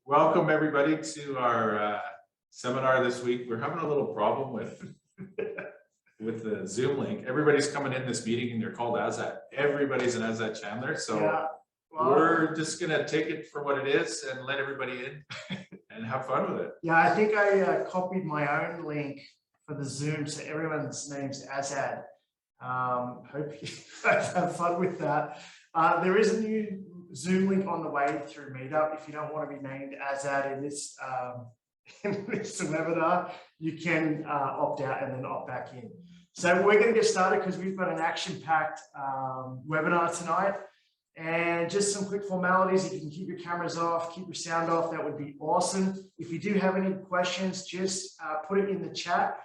Welcome everybody to our seminar this week. We're having a little problem with the Zoom link. Everybody's coming in this meeting and they're called Azad. Everybody's an Azad Chandler. So yeah, well, we're just going to take it for what it is and let everybody in and have fun with it. Yeah, I think I copied my own link for the Zoom, so everyone's name's Azad. Hope you guys have fun with that. There is a new Zoom link on the way through Meetup. If you don't want to be named Azad in this webinar, you can opt out and then opt back in. So we're going to get started because we've got an action-packed webinar tonight. And just some quick formalities. If you can keep your cameras off, keep your sound off, that would be awesome. If you do have any questions, just put it in the chat.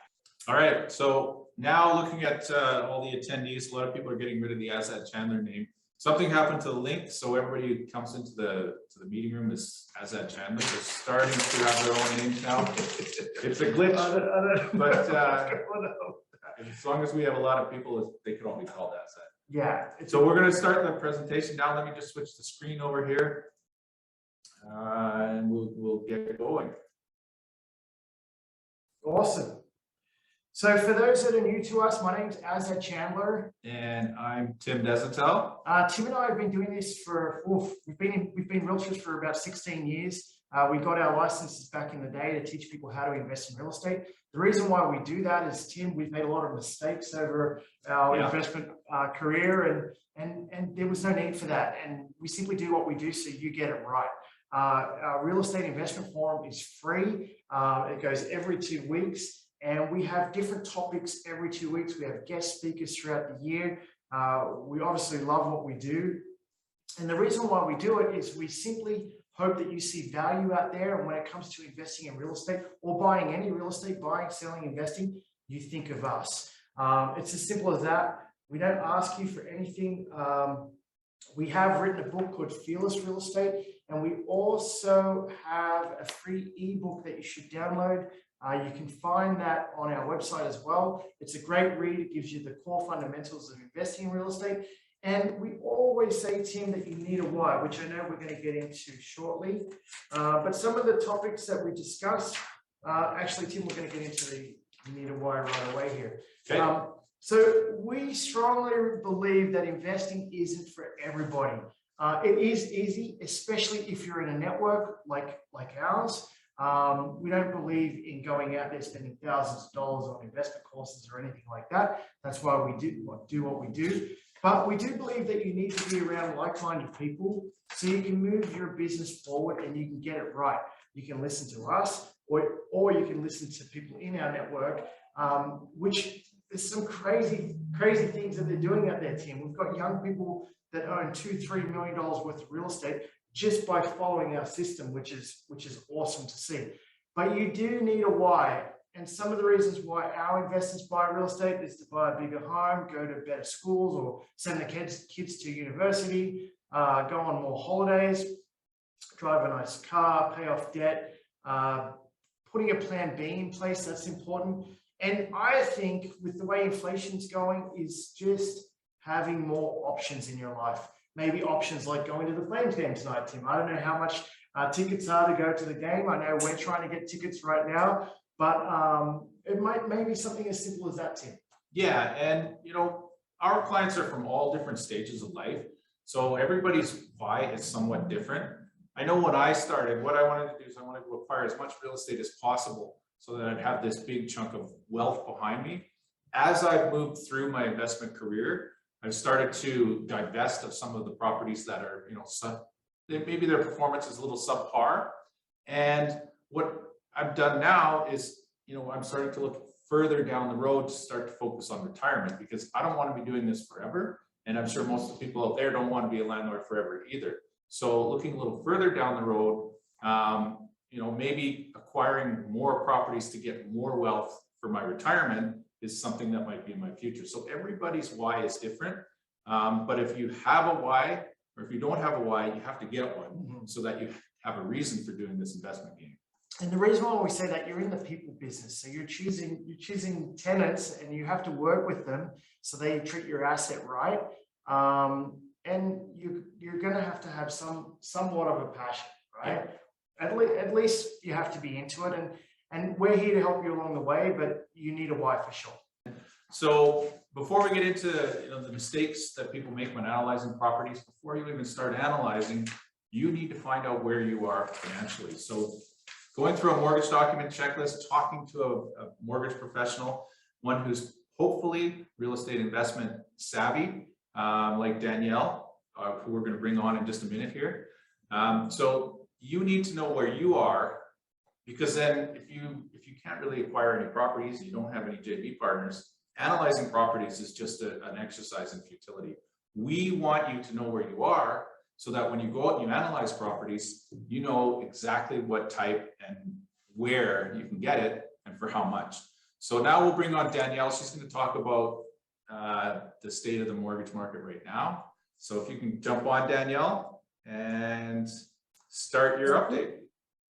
All right, so now looking at all the attendees, a lot of people are getting rid of the Azad Chandler name. Something happened to the link, so everybody who comes into the meeting room is Azad Chandler. They're starting to have their own names now. It's a glitch, but as long as we have a lot of people, they can all be called Azad. Yeah. So we're going to start the presentation now. Let me just switch the screen over here, and we'll get going. Awesome. So for those that are new to us, my name is Azad Chandler. And I'm Tim Desautels. Tim and I have been doing this for, we've been realtors for about 16 years. We got our licenses back in the day to teach people how to invest in real estate. The reason why we do that is, Tim, we've made a lot of mistakes over our investment career, and there was no need for that. And we simply do what we do so you get it right. Our real estate investment forum is free. It goes every 2 weeks. And we have different topics every 2 weeks. We have guest speakers throughout the year. We obviously love what we do. And the reason why we do it is we simply hope that you see value out there. And when it comes to investing in real estate or buying any real estate, buying, selling, investing, you think of us. It's as simple as that. We don't ask you for anything. We have written a book called Fearless Real Estate. And we also have a free ebook that you should download. You can find that on our website as well. It's a great read. It gives you the core fundamentals of investing in real estate. And we always say, Tim, that you need a why, which I know we're going to get into shortly. But some of the topics that we discussed, actually, Tim, we're going to get into the you need a why right away here. Okay. So we strongly believe that investing isn't for everybody. It is easy, especially if you're in a network like ours. We don't believe in going out there spending thousands of dollars on investment courses or anything like that. That's why we do what we do. But we do believe that you need to be around like-minded people so you can move your business forward and you can get it right. You can listen to us or you can listen to people in our network, which there's some crazy things that they're doing out there, Tim. We've got young people that own $2-3 million worth of real estate just by following our system, which is awesome to see. But you do need a why. And some of the reasons why our investors buy real estate is to buy a bigger home, go to better schools, or send their kids to university, go on more holidays, drive a nice car, pay off debt, putting a plan B in place, that's important. And I think with the way inflation's going is just having more options in your life. Maybe options like going to the Flames game tonight, Tim. I don't know how much tickets are to go to the game. I know we're trying to get tickets right now, but it may be something as simple as that, Tim. Yeah, and our clients are from all different stages of life, so everybody's why is somewhat different. I know when I started, what I wanted to do is I wanted to acquire as much real estate as possible so that I'd have this big chunk of wealth behind me. As I've moved through my investment career, I've started to divest of some of the properties that are, maybe their performance is a little subpar. And what I've done now is, I'm starting to look further down the road to start to focus on retirement because I don't want to be doing this forever. And I'm sure most of the people out there don't want to be a landlord forever either. So looking a little further down the road, maybe acquiring more properties to get more wealth for my retirement is something that might be in my future. So everybody's why is different. But if you have a why, or if you don't have a why, you have to get one so that you have a reason for doing this investment game. And the reason why we say that, you're in the people business. So you're choosing tenants and you have to work with them so they treat your asset right. And you're going to have somewhat of a passion, right? at least you have to be into it. And we're here to help you along the way, but you need a why for sure. So before we get into the mistakes that people make when analyzing properties, before you even start analyzing, you need to find out where you are financially. So going through a mortgage document checklist, talking to a mortgage professional, one who's hopefully real estate investment savvy, like Danielle, who we're going to bring on in just a minute here. So you need to know where you are, because then if you can't really acquire any properties, you don't have any JV partners, analyzing properties is just an exercise in futility. We want you to know where you are, so that when you go out and you analyze properties, you know exactly what type and where you can get it and for how much. So now we'll bring on Danielle. She's going to talk about the state of the mortgage market right now. So if you can jump on, Danielle, and start your update.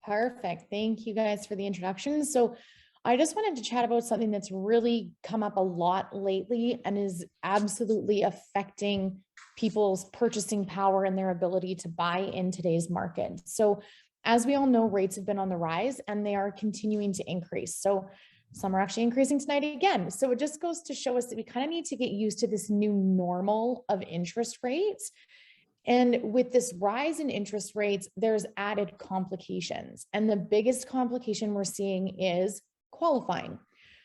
Perfect. Thank you guys for the introduction. So I just wanted to chat about something that's really come up a lot lately and is absolutely affecting people's purchasing power and their ability to buy in today's market. So as we all know, rates have been on the rise and they are continuing to increase. So some are actually increasing tonight again. So it just goes to show us that we kind of need to get used to this new normal of interest rates. And with this rise in interest rates, there's added complications. And the biggest complication we're seeing is qualifying.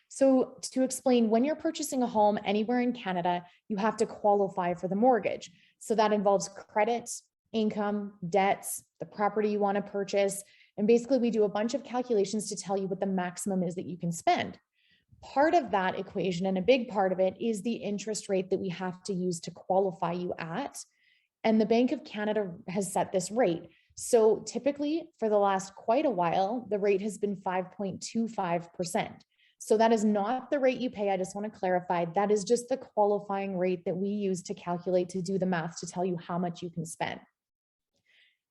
So to explain, when you're purchasing a home anywhere in Canada, you have to qualify for the mortgage. So that involves credit, income, debts, the property you want to purchase. And basically we do a bunch of calculations to tell you what the maximum is that you can spend. Part of that equation, and a big part of it, is the interest rate that we have to use to qualify you at. And the Bank of Canada has set this rate. So typically for the last quite a while, the rate has been 5.25%. So that is not the rate you pay. I just want to clarify. That is just the qualifying rate that we use to calculate, to do the math, to tell you how much you can spend.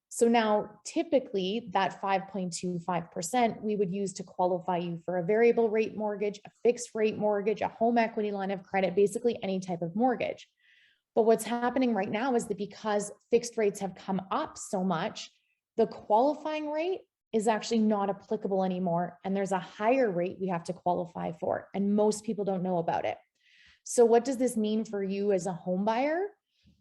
So now typically that 5.25% we would use to qualify you for a variable rate mortgage, a fixed rate mortgage, a home equity line of credit, basically any type of mortgage. But what's happening right now is that because fixed rates have come up so much, the qualifying rate is actually not applicable anymore. And there's a higher rate we have to qualify for. And most people don't know about it. So what does this mean for you as a home buyer?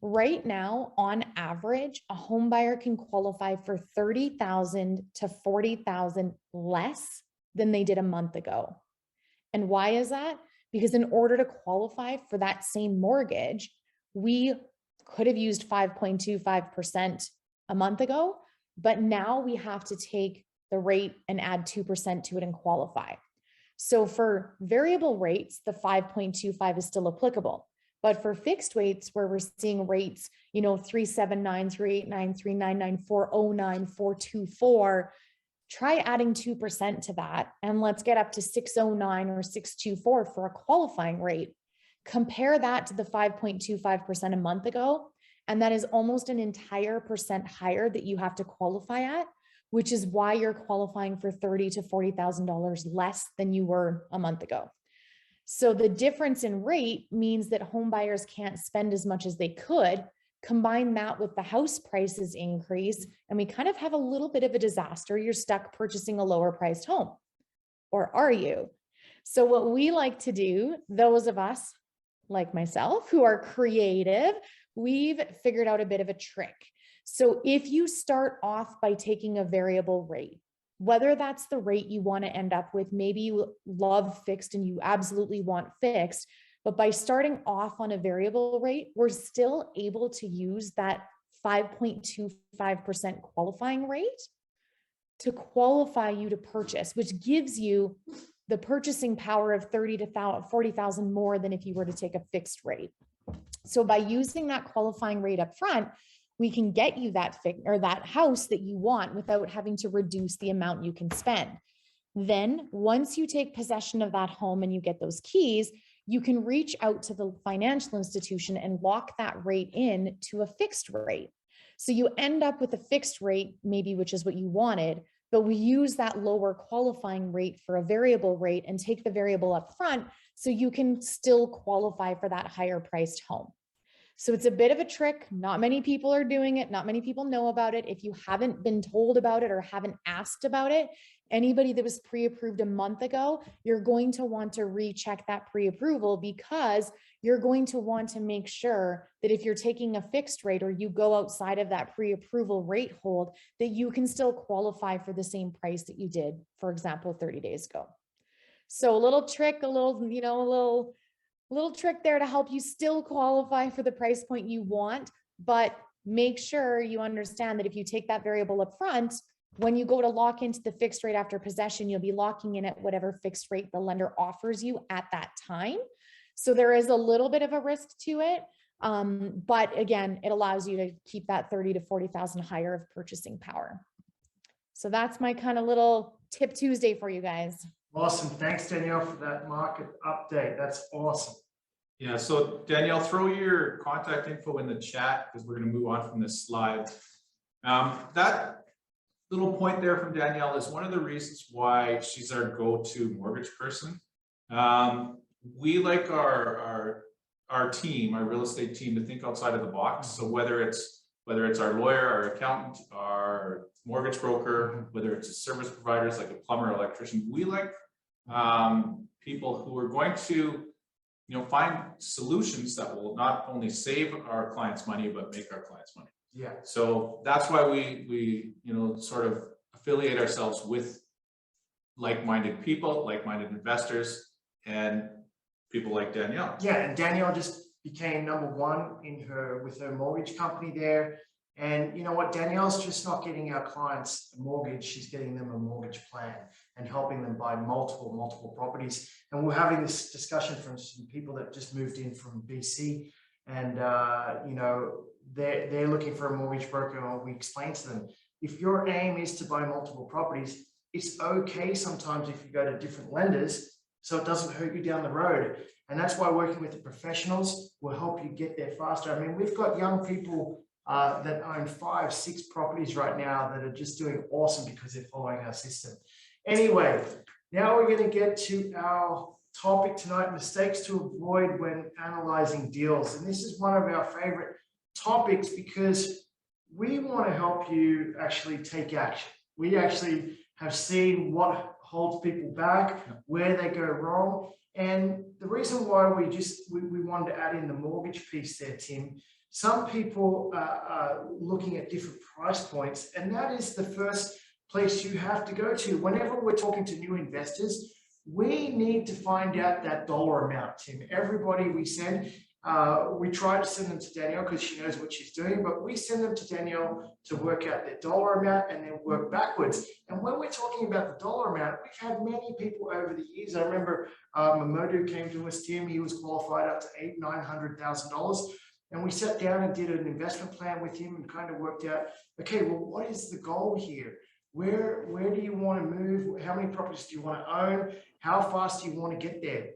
Right now, on average, a home buyer can qualify for $30,000 to $40,000 less than they did a month ago. And why is that? Because in order to qualify for that same mortgage, we could have used 5.25% a month ago, but now we have to take the rate and add 2% to it and qualify. So for variable rates, the 5.25 is still applicable. But for fixed rates, where we're seeing rates, 379, 389, 399, 409, 424, try adding 2% to that. And let's get up to 609 or 624 for a qualifying rate. Compare that to the 5.25% a month ago. And that is almost an entire percent higher that you have to qualify at, which is why you're qualifying for $30,000 to $40,000 less than you were a month ago. So the difference in rate means that home buyers can't spend as much as they could. Combine that with the house prices increase, and we kind of have a little bit of a disaster. You're stuck purchasing a lower priced home. Or are you? So what we like to do, those of us like myself who are creative, we've figured out a bit of a trick. So if you start off by taking a variable rate, whether that's the rate you want to end up with, maybe you love fixed and you absolutely want fixed, but by starting off on a variable rate, we're still able to use that 5.25% qualifying rate to qualify you to purchase, which gives you the purchasing power of $30,000 to $40,000 more than if you were to take a fixed rate. So by using that qualifying rate up front, we can get you that house that you want without having to reduce the amount you can spend. Then once you take possession of that home and you get those keys, you can reach out to the financial institution and lock that rate in to a fixed rate. So you end up with a fixed rate, maybe, which is what you wanted, but we use that lower qualifying rate for a variable rate and take the variable up front so you can still qualify for that higher priced home. So it's a bit of a trick. Not many people are doing it. Not many people know about it. If you haven't been told about it or haven't asked about it, anybody that was pre-approved a month ago, you're going to want to recheck that pre-approval, because you're going to want to make sure that if you're taking a fixed rate or you go outside of that pre-approval rate hold, that you can still qualify for the same price that you did, for example, 30 days ago. So a little trick, a little trick there to help you still qualify for the price point you want, but make sure you understand that if you take that variable up front, when you go to lock into the fixed rate after possession, you'll be locking in at whatever fixed rate the lender offers you at that time. So there is a little bit of a risk to it. But again, it allows you to keep that 30 to 40,000 higher of purchasing power. So that's my kind of little tip Tuesday for you guys. Awesome. Thanks, Danielle, for that market update. That's awesome. Yeah, so Danielle, throw your contact info in the chat because we're going to move on from this slide. That little point there from Danielle is one of the reasons why she's our go-to mortgage person. We like our team, our real estate team, to think outside of the box. So whether it's our lawyer, our accountant, our mortgage broker, whether it's a service providers like a plumber, electrician, we like people who are going to, find solutions that will not only save our clients money, but make our clients money. Yeah. So that's why we sort of affiliate ourselves with like-minded people, like-minded investors, and people like Danielle. Yeah, and Danielle just became #1 with her mortgage company there. And you know what? Danielle's just not getting our clients a mortgage, she's getting them a mortgage plan and helping them buy multiple properties. And we're having this discussion from some people that just moved in from BC, and they're looking for a mortgage broker. And we explain to them, if your aim is to buy multiple properties, it's okay sometimes if you go to different lenders, so it doesn't hurt you down the road. And that's why working with the professionals will help you get there faster. I mean, we've got young people that own 5, 6 properties right now that are just doing awesome because they're following our system. Anyway, now we're going to get to our topic tonight: mistakes to avoid when analyzing deals. And this is one of our favorite topics because we want to help you actually take action. We actually have seen what holds people back, where they go wrong. And the reason why we wanted to add in the mortgage piece there, Tim, some people are looking at different price points, and that is the first place you have to go to. Whenever we're talking to new investors, we need to find out that dollar amount, Tim. Everybody we send, we try to send them to Danielle because she knows what she's doing, but we send them to Danielle to work out their dollar amount and then work backwards. And when we're talking about the dollar amount, we've had many people over the years. I remember Mamodu came to us, Tim. He was qualified up to $800,000-900,000. And we sat down and did an investment plan with him and kind of worked out, okay, well, what is the goal here? Where do you want to move? How many properties do you want to own? How fast do you want to get there?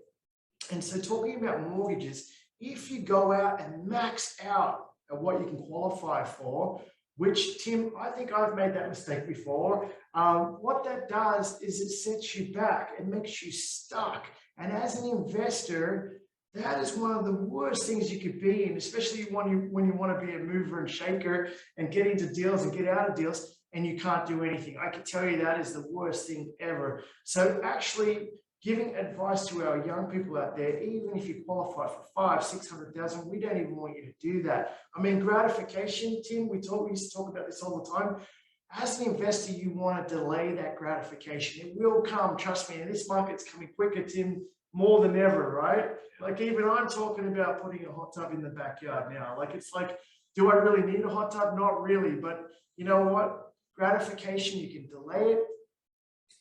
And so talking about mortgages, if you go out and max out at what you can qualify for, which, Tim, I think I've made that mistake before, what that does is it sets you back. It makes you stuck. And as an investor, that is one of the worst things you could be in, especially when you want to be a mover and shaker and get into deals and get out of deals and you can't do anything. I can tell you that is the worst thing ever. So actually giving advice to our young people out there, even if you qualify for 500,000-600,000, we don't even want you to do that. I mean, gratification, Tim, we used to talk about this all the time. As an investor, you want to delay that gratification. It will come, trust me, and this market's coming quicker, Tim, more than ever, right? Like even I'm talking about putting a hot tub in the backyard now. Like, it's like, do I really need a hot tub? Not really, but you know what? Gratification, you can delay it.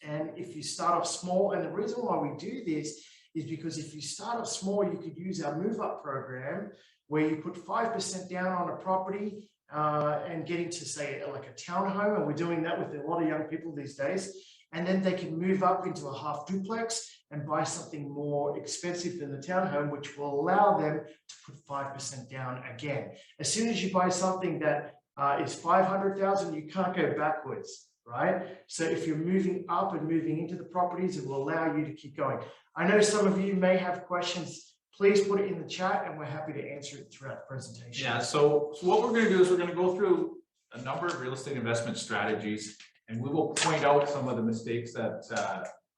And if you start off small, and the reason why we do this is because if you start off small, you could use our move up program where you put 5% down on a property and get into, say, like a townhome. And we're doing that with a lot of young people these days. And then they can move up into a half duplex and buy something more expensive than the townhome, which will allow them to put 5% down again. As soon as you buy something that is 500,000, you can't go backwards, right? So if you're moving up and moving into the properties, it will allow you to keep going. I know some of you may have questions. please put it in the chat and we're happy to answer it throughout the presentation. Yeah, so what we're going to do is we're going to go through a number of real estate investment strategies, and we will point out some of the mistakes that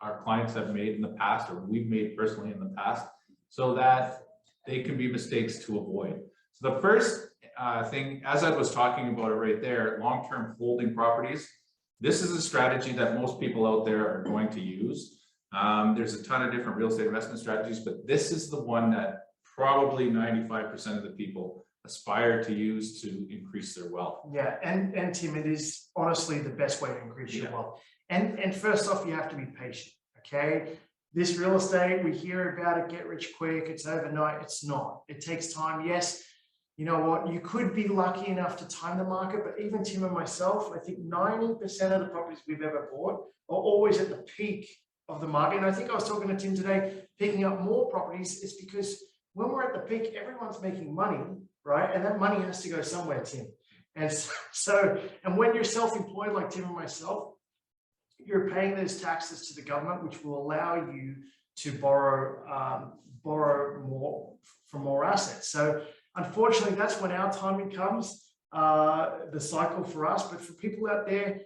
our clients have made in the past, or we've made personally in the past, so that they can be mistakes to avoid. So the first thing, as I was talking about it right there, long-term holding properties. This is a strategy that most people out there are going to use. There's a ton of different real estate investment strategies, but this is the one that probably 95% of the people aspire to use to increase their wealth. Yeah, and Tim, it is honestly the best way to increase your wealth. And first off, you have to be patient, okay? This real estate, we hear about it, get rich quick, it's overnight. It's not. It takes time. Yes, you know what? You could be lucky enough to time the market, but even Tim and myself, I think 90% of the properties we've ever bought are always at the peak of the market. And I think I was talking to Tim today, picking up more properties is because when we're at the peak, everyone's making money, right? And that money has to go somewhere, Tim. And and when you're self-employed like Tim and myself, you're paying those taxes to the government, which will allow you to borrow more from more assets. So unfortunately, that's when our timing comes, the cycle for us. But for people out there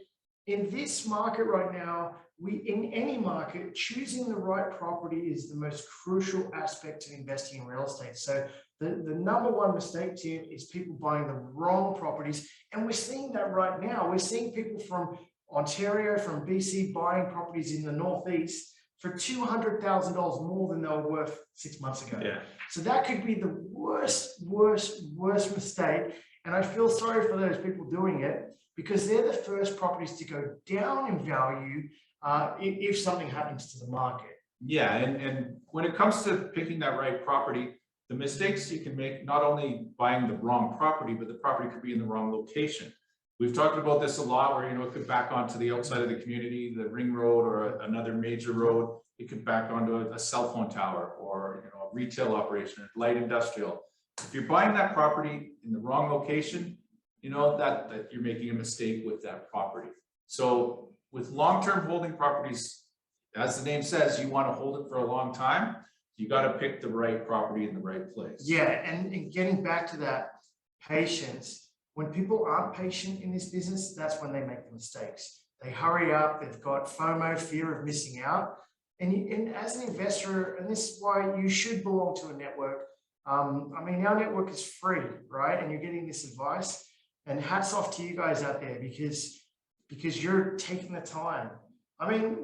in this market right now, in any market, choosing the right property is the most crucial aspect to investing in real estate. So the number one mistake, Tim, is people buying the wrong properties. And we're seeing that right now. We're seeing people from Ontario, from BC, buying properties in the Northeast for $200,000 more than they were worth 6 months ago. Yeah. So that could be the worst mistake. And I feel sorry for those people doing it because they're the first properties to go down in value if something happens to the market. Yeah, and when it comes to picking that right property, the mistakes you can make, not only buying the wrong property, but the property could be in the wrong location. We've talked about this a lot where, it could back onto the outside of the community, the ring road or another major road. It could back onto a cell phone tower or, a retail operation, light industrial. If you're buying that property in the wrong location, that you're making a mistake with that property. So with long-term holding properties, as the name says, you want to hold it for a long time. You got to pick the right property in the right place. Yeah, and getting back to that patience, when people aren't patient in this business, that's when they make the mistakes. They hurry up, they've got FOMO, fear of missing out. And as an investor, and this is why you should belong to a network. Our network is free, right? And you're getting this advice. And hats off to you guys out there because you're taking the time.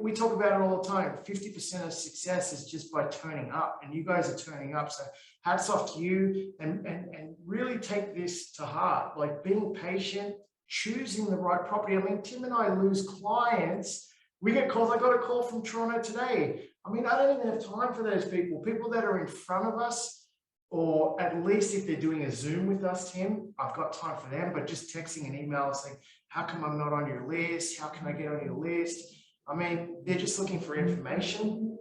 We talk about it all the time. 50% of success is just by turning up, and you guys are turning up. So hats off to you, and really take this to heart, like being patient, choosing the right property. Tim and I lose clients. We get calls. I got a call from Toronto today. I don't even have time for those people that are in front of us, or at least if they're doing a Zoom with us, Tim, I've got time for them, but just texting an email saying, how come I'm not on your list? How can I get on your list? They're just looking for information.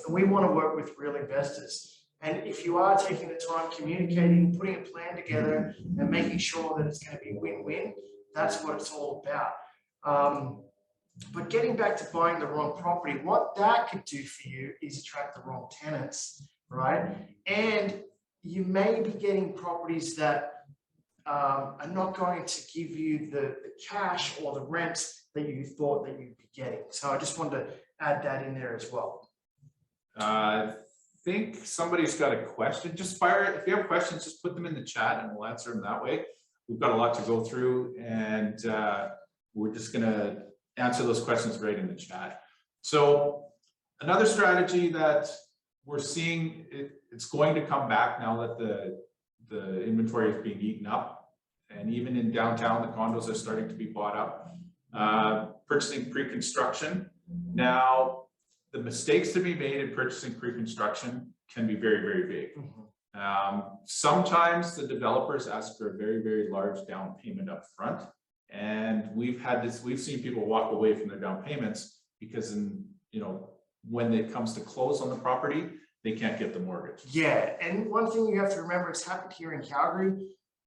And we want to work with real investors. And if you are taking the time, communicating, putting a plan together and making sure that it's going to be win-win, that's what it's all about. But getting back to buying the wrong property, what that could do for you is attract the wrong tenants, right? And you may be getting properties that are not going to give you the cash or the rents that you thought that you'd be getting. So I just wanted to add that in there as well. I think somebody's got a question. Just fire it. If you have questions, just put them in the chat and we'll answer them that way. We've got a lot to go through, and we're just going to answer those questions right in the chat. So another strategy that we're seeing, it's going to come back now that the inventory is being eaten up, and even in downtown, the condos are starting to be bought up. Purchasing pre-construction. Now, the mistakes to be made in purchasing pre-construction can be very, very big. Sometimes the developers ask for a very, very large down payment up front, and we've seen people walk away from their down payments because when it comes to close on the property, they can't get the mortgage. Yeah, and one thing you have to remember, it's happened here in Calgary,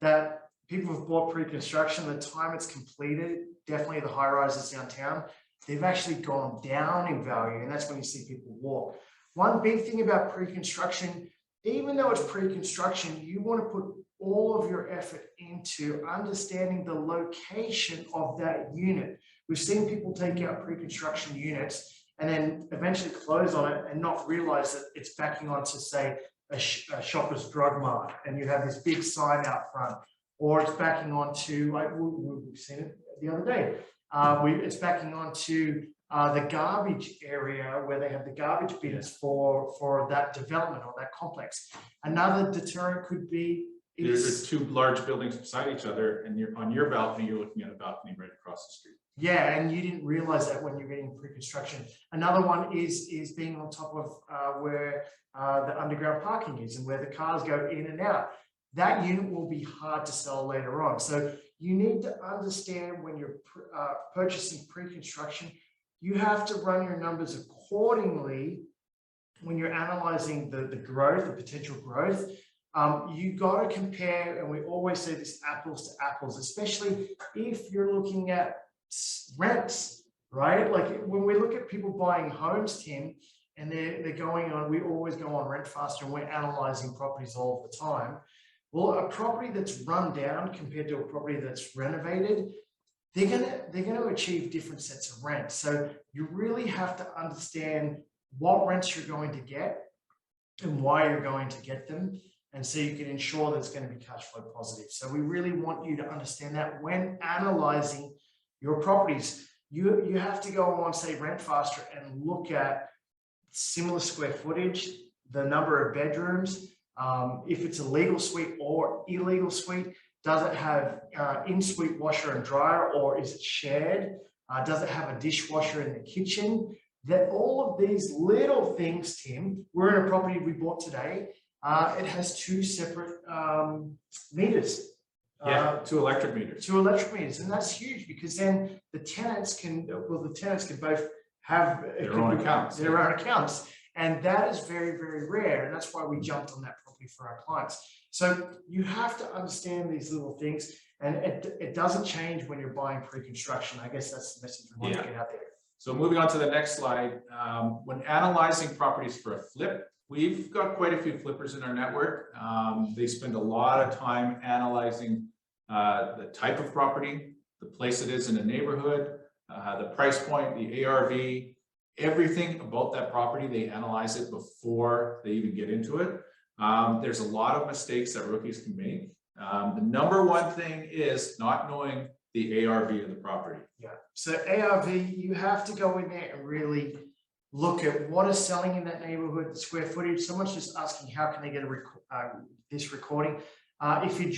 that people have bought pre-construction, the time it's completed, definitely the high rises downtown, they've actually gone down in value, and that's when you see people walk. One big thing about pre-construction even though it's pre-construction, you want to put all of your effort into understanding the location of that unit. We've seen people take out pre-construction units and then eventually close on it and not realize that it's backing onto, say, a Shoppers Drug Mart, and you have this big sign out front, or it's backing onto, like we've seen it the other day, it's backing onto the garbage area where they have the garbage bins for that development or that complex. Another deterrent could be there's two large buildings beside each other, and you're on your balcony, you're looking at a balcony right across the street. Yeah, and you didn't realize that when you're getting pre-construction. Another one is being on top of where the underground parking is and where the cars go in and out. That unit will be hard to sell later on. So you need to understand when you're purchasing pre-construction, you have to run your numbers accordingly when you're analyzing the growth, the potential growth. You got to compare, and we always say this, apples to apples, especially if you're looking at rents, right? Like when we look at people buying homes, Tim, and they're going on, we always go on Rent Faster, and we're analyzing properties all the time. Well, a property that's run down compared to a property that's renovated, they're gonna achieve different sets of rent. So you really have to understand what rents you're going to get and why you're going to get them, and so you can ensure that it's going to be cash flow positive. So we really want you to understand that when analyzing your properties. You have to go on, say, Rent Faster, and look at similar square footage, the number of bedrooms, if it's a legal suite or illegal suite, does it have in-suite washer and dryer, or is it shared? Does it have a dishwasher in the kitchen? That all of these little things, Tim, we're in a property we bought today. It has two separate meters. Two electric meters. Two electric meters, and that's huge because then the tenants can both have their own accounts. Their own accounts, and that is very, very rare, and that's why we jumped on that property for our clients. So you have to understand these little things, and it doesn't change when you're buying pre-construction. I guess that's the message we want to get out there. So moving on to the next slide, when analyzing properties for a flip, we've got quite a few flippers in our network. They spend a lot of time analyzing the type of property, the place it is in a neighborhood, the price point, the ARV, everything about that property. They analyze it before they even get into it. There's a lot of mistakes that rookies can make. The number one thing is not knowing the ARV of the property. Yeah. So ARV, you have to go in there and really look at what is selling in that neighborhood, the square footage. Someone's just asking, how can they get this recording? If you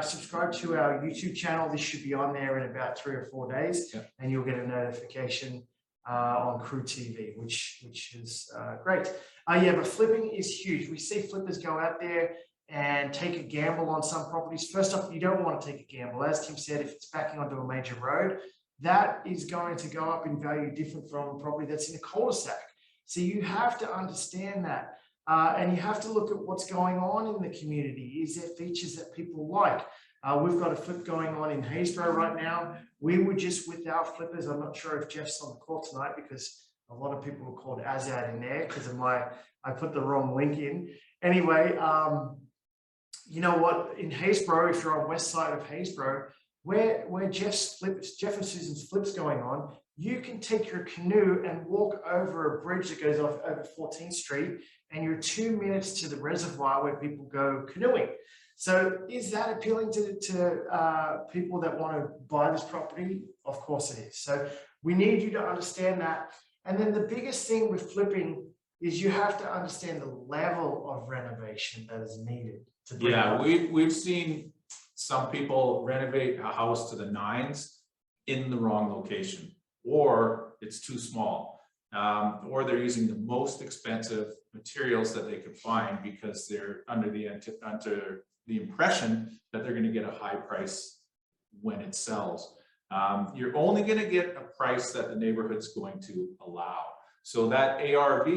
subscribe to our YouTube channel, this should be on there in about 3 or 4 days, and you'll get a notification on Crew TV, which is great. But flipping is huge. We see flippers go out there and take a gamble on some properties. First off, you don't want to take a gamble. As Tim said, if it's backing onto a major road, that is going to go up in value different from a property that's in a cul-de-sac. So you have to understand that. And you have to look at what's going on in the community. Is there features that people like? We've got a flip going on in Haysboro right now. We were just with our flippers. I'm not sure if Jeff's on the call tonight because a lot of people were called Azad in there because of I put the wrong link in. Anyway, you know what? In Haysboro, if you're on west side of Haysboro, where Jeff and Susan's flips going on, you can take your canoe and walk over a bridge that goes off over 14th Street, and you're 2 minutes to the reservoir where people go canoeing. So is that appealing to people that want to buy this property? Of course it is. So we need you to understand that. And then the biggest thing with flipping is you have to understand the level of renovation that is needed to bring it. We've seen some people renovate a house to the nines in the wrong location, or it's too small, or they're using the most expensive materials that they could find because they're under the impression that they're going to get a high price when it sells. You're only going to get a price that the neighborhood's going to allow. So that ARV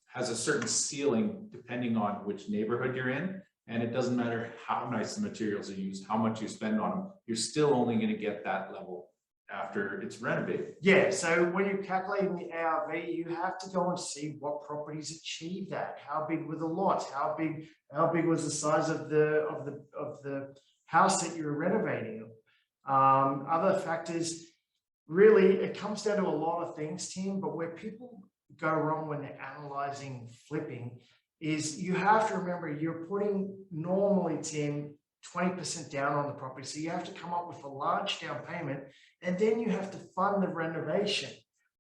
has a certain ceiling depending on which neighborhood you're in. And it doesn't matter how nice the materials are used, how much you spend on them, you're still only going to get that level after it's renovated. Yeah, so when you're calculating the ARV, you have to go and see what properties achieve that. How big were the lots? How big was the size of the house that you're renovating? Other factors, really, it comes down to a lot of things, Tim, but where people go wrong when they're analyzing flipping is you have to remember you're putting normally, Tim, 20% down on the property. So you have to come up with a large down payment, and then you have to fund the renovation.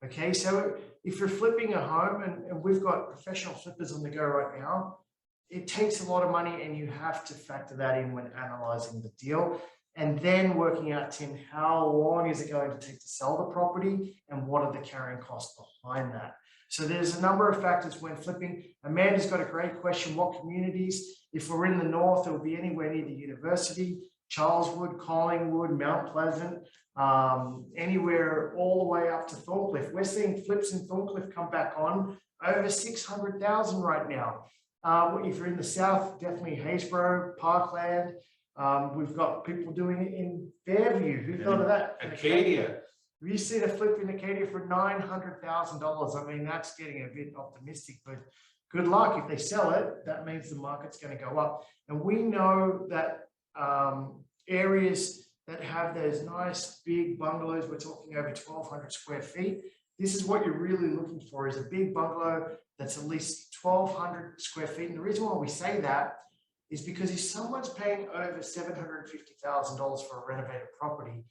Okay, so if you're flipping a home, and we've got professional flippers on the go right now, it takes a lot of money, and you have to factor that in when analyzing the deal. And then working out, Tim, how long is it going to take to sell the property, and what are the carrying costs behind that? So there's a number of factors when flipping. Amanda's got a great question. What communities? If we're in the north, it will be anywhere near the university, Charleswood, Collingwood, Mount Pleasant, anywhere all the way up to Thorncliffe. We're seeing flips in Thorncliffe come back on over 600,000 right now. If you're in the south, definitely Haysboro, Parkland. We've got people doing it in Fairview. Who thought of that? Acadia. We've seen a flip in Acadia for $900,000. I mean, that's getting a bit optimistic, but good luck. If they sell it, that means the market's going to go up. And we know that areas that have those nice big bungalows, we're talking over 1,200 square feet. This is what you're really looking for, is a big bungalow that's at least 1,200 square feet. And the reason why we say that is because if someone's paying over $750,000 for a renovated property,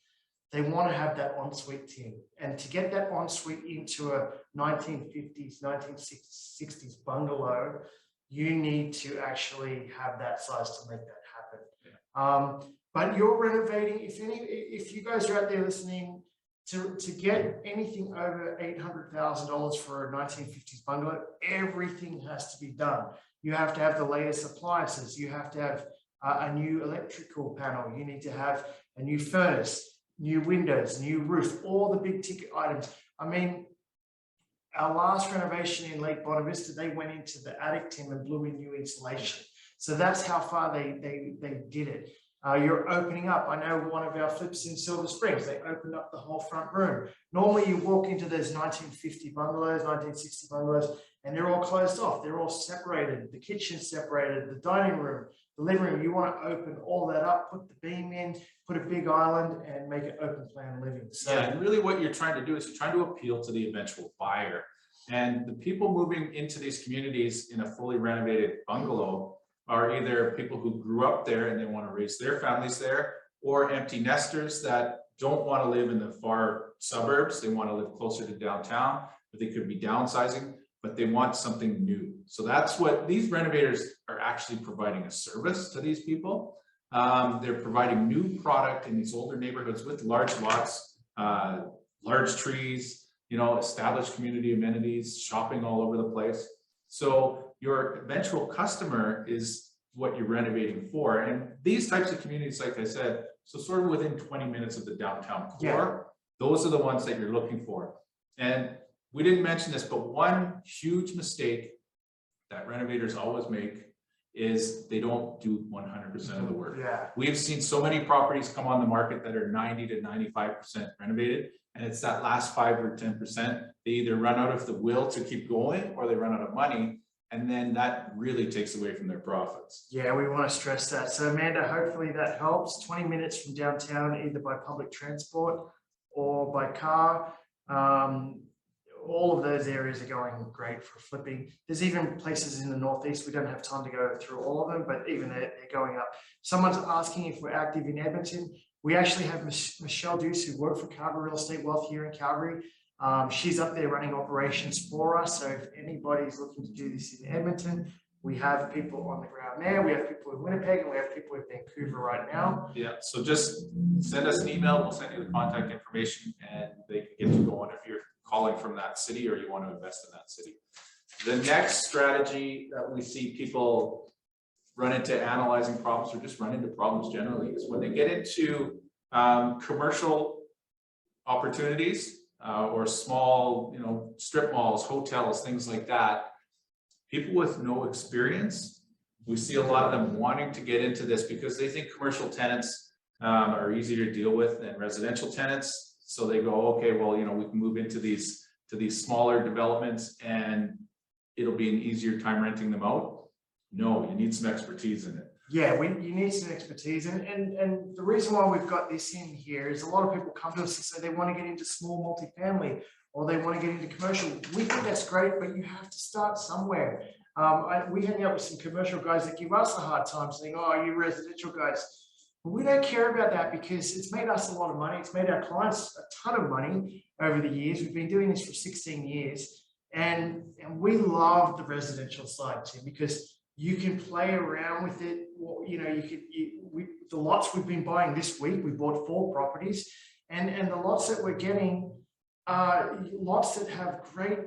they want to have that ensuite, Tim. And to get that ensuite into a 1950s, 1960s bungalow, you need to actually have that size to make that happen. But you're renovating, if you guys are out there listening, to get anything over $800,000 for a 1950s bungalow, everything has to be done. You have to have the latest appliances. You have to have a new electrical panel. You need to have a new furnace, new windows, new roof, all the big ticket items. I mean, our last renovation in Lake Bonavista, they went into the attic, Tim, and blew in new insulation. So that's how far they did it. You're opening up. I know one of our flips in Silver Springs, they opened up the whole front room. Normally you walk into those 1950 bungalows, 1960 bungalows, and they're all closed off. They're all separated. The kitchen's separated, the dining room, the living room. You want to open all that up, put the beam in, put a big island, and make it open plan living. So, yeah, and really what you're trying to do is you're trying to appeal to the eventual buyer. And the people moving into these communities in a fully renovated bungalow are either people who grew up there and they want to raise their families there, or empty nesters that don't want to live in the far suburbs. They want to live closer to downtown, but they could be downsizing, but they want something new. So that's what these renovators are actually providing, a service to these people. They're providing new product in these older neighborhoods with large lots, large trees, established community amenities, shopping all over the place. So your eventual customer is what you're renovating for. And these types of communities, like I said, so sort of within 20 minutes of the downtown core, those are the ones that you're looking for. And we didn't mention this, but one huge mistake that renovators always make is they don't do 100% of the work. yeah. We've seen so many properties come on the market that are 90 to 95% renovated, and it's that last 5 or 10%. They either run out of the will to keep going or they run out of money, and then that really takes away from their profits. Yeah, we want to stress that. So Amanda, hopefully that helps. 20 minutes from downtown, either by public transport or by car. All of those areas are going great for flipping. There's even places in the Northeast, we don't have time to go through all of them, but even they're going up. Someone's asking if we're active in Edmonton. We actually have Michelle Deuce, who worked for Calgary Real Estate Wealth here in Calgary. She's up there running operations for us. So if anybody's looking to do this in Edmonton, we have people on the ground there. We have people in Winnipeg, and we have people in Vancouver right now. Yeah, so just send us an email. We'll send you the contact information, and they can get you going if you're calling from that city or you want to invest in that city. The next strategy that we see people run into analyzing problems, or just run into problems generally, is when they get into commercial opportunities or small, strip malls, hotels, things like that. People with no experience, we see a lot of them wanting to get into this because they think commercial tenants are easier to deal with than residential tenants. So they go, okay, well, you know, we can move into these smaller developments and it'll be an easier time renting them out. No, you need some expertise in it. Yeah, you need some expertise, and the reason why we've got this in here is a lot of people come to us and say they want to get into small multifamily or they want to get into commercial. We think that's great, but you have to start somewhere. We hang out with some commercial guys that give us a hard time saying, oh, you residential guys. But we don't care about that because it's made us a lot of money. It's made our clients a ton of money over the years. We've been doing this for 16 years and we love the residential side, Tim, because you can play around with it. You know, the lots we've been buying this week, we bought 4 properties, and the lots that we're getting are lots that have great,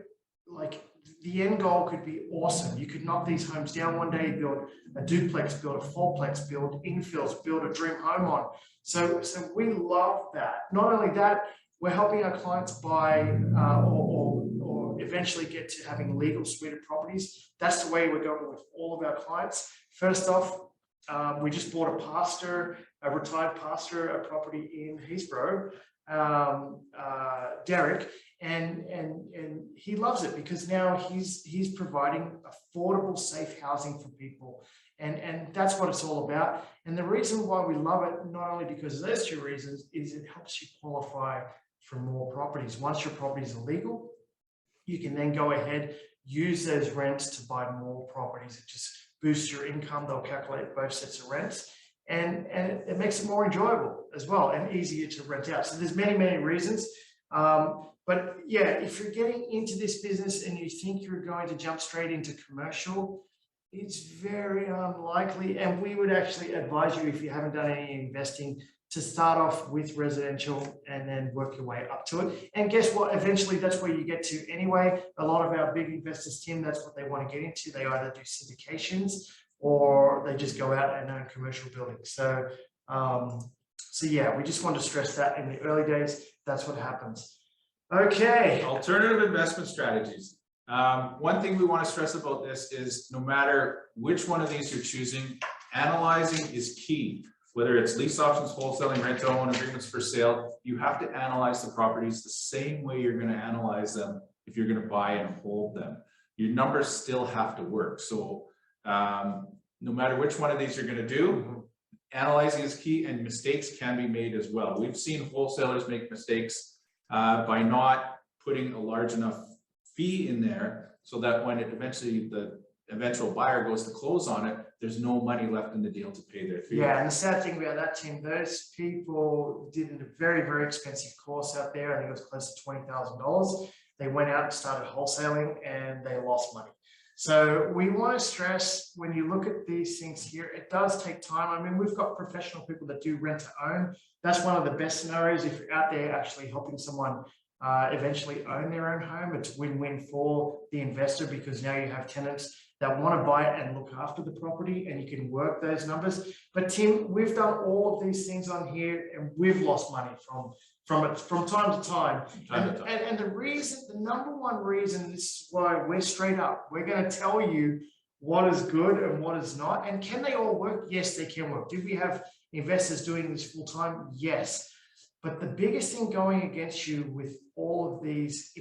like the end goal could be awesome. You could knock these homes down one day, build a duplex, build a fourplex, build infills, build a dream home on. So we love that. Not only that, we're helping our clients buy or eventually get to having a legal suite of properties. That's the way we're going with all of our clients. First off, we just bought a retired pastor, a property in Heathrow, Derek, and he loves it because now he's providing affordable, safe housing for people. And that's what it's all about. And the reason why we love it, not only because of those 2 reasons, is it helps you qualify for more properties. Once your properties are legal, you can then go ahead, use those rents to buy more properties. It just boosts your income. They'll calculate both sets of rents. And it makes it more enjoyable as well and easier to rent out. So there's many reasons. But yeah, if you're getting into this business and you think you're going to jump straight into commercial, it's very unlikely. And we would actually advise you, if you haven't done any investing, to start off with residential and then work your way up to it. And guess what? Eventually, that's where you get to anyway. A lot of our big investors, Tim, that's what they want to get into. They either do syndications or they just go out and own commercial buildings. So yeah, we just want to stress that in the early days, that's what happens. Okay. Alternative investment strategies. One thing we want to stress about this is no matter which one of these you're choosing, analyzing is key. Whether it's lease options, wholesaling, rent to own, agreements for sale, you have to analyze the properties the same way you're going to analyze them if you're going to buy and hold them. Your numbers still have to work. So no matter which one of these you're going to do, analyzing is key, and mistakes can be made as well. We've seen wholesalers make mistakes by not putting a large enough fee in there so that when it eventually the eventual buyer goes to close on it, there's no money left in the deal to pay their fee. Yeah, and the sad thing about that, Tim, those people did a very expensive course out there. I think it was close to $20,000. They went out and started wholesaling and they lost money. So we want to stress, when you look at these things here, it does take time. I mean, we've got professional people that do rent to own. That's one of the best scenarios. If you're out there actually helping someone eventually own their own home, it's win-win for the investor, because now you have tenants that want to buy it and look after the property, and you can work those numbers. But Tim, we've done all of these things on here and we've lost money from time to time. And the reason, the number one reason, this is why we're straight up. We're going to tell you what is good and what is not. And can they all work? Yes, they can work. Do we have investors doing this full time? Yes. But the biggest thing going against you with all of these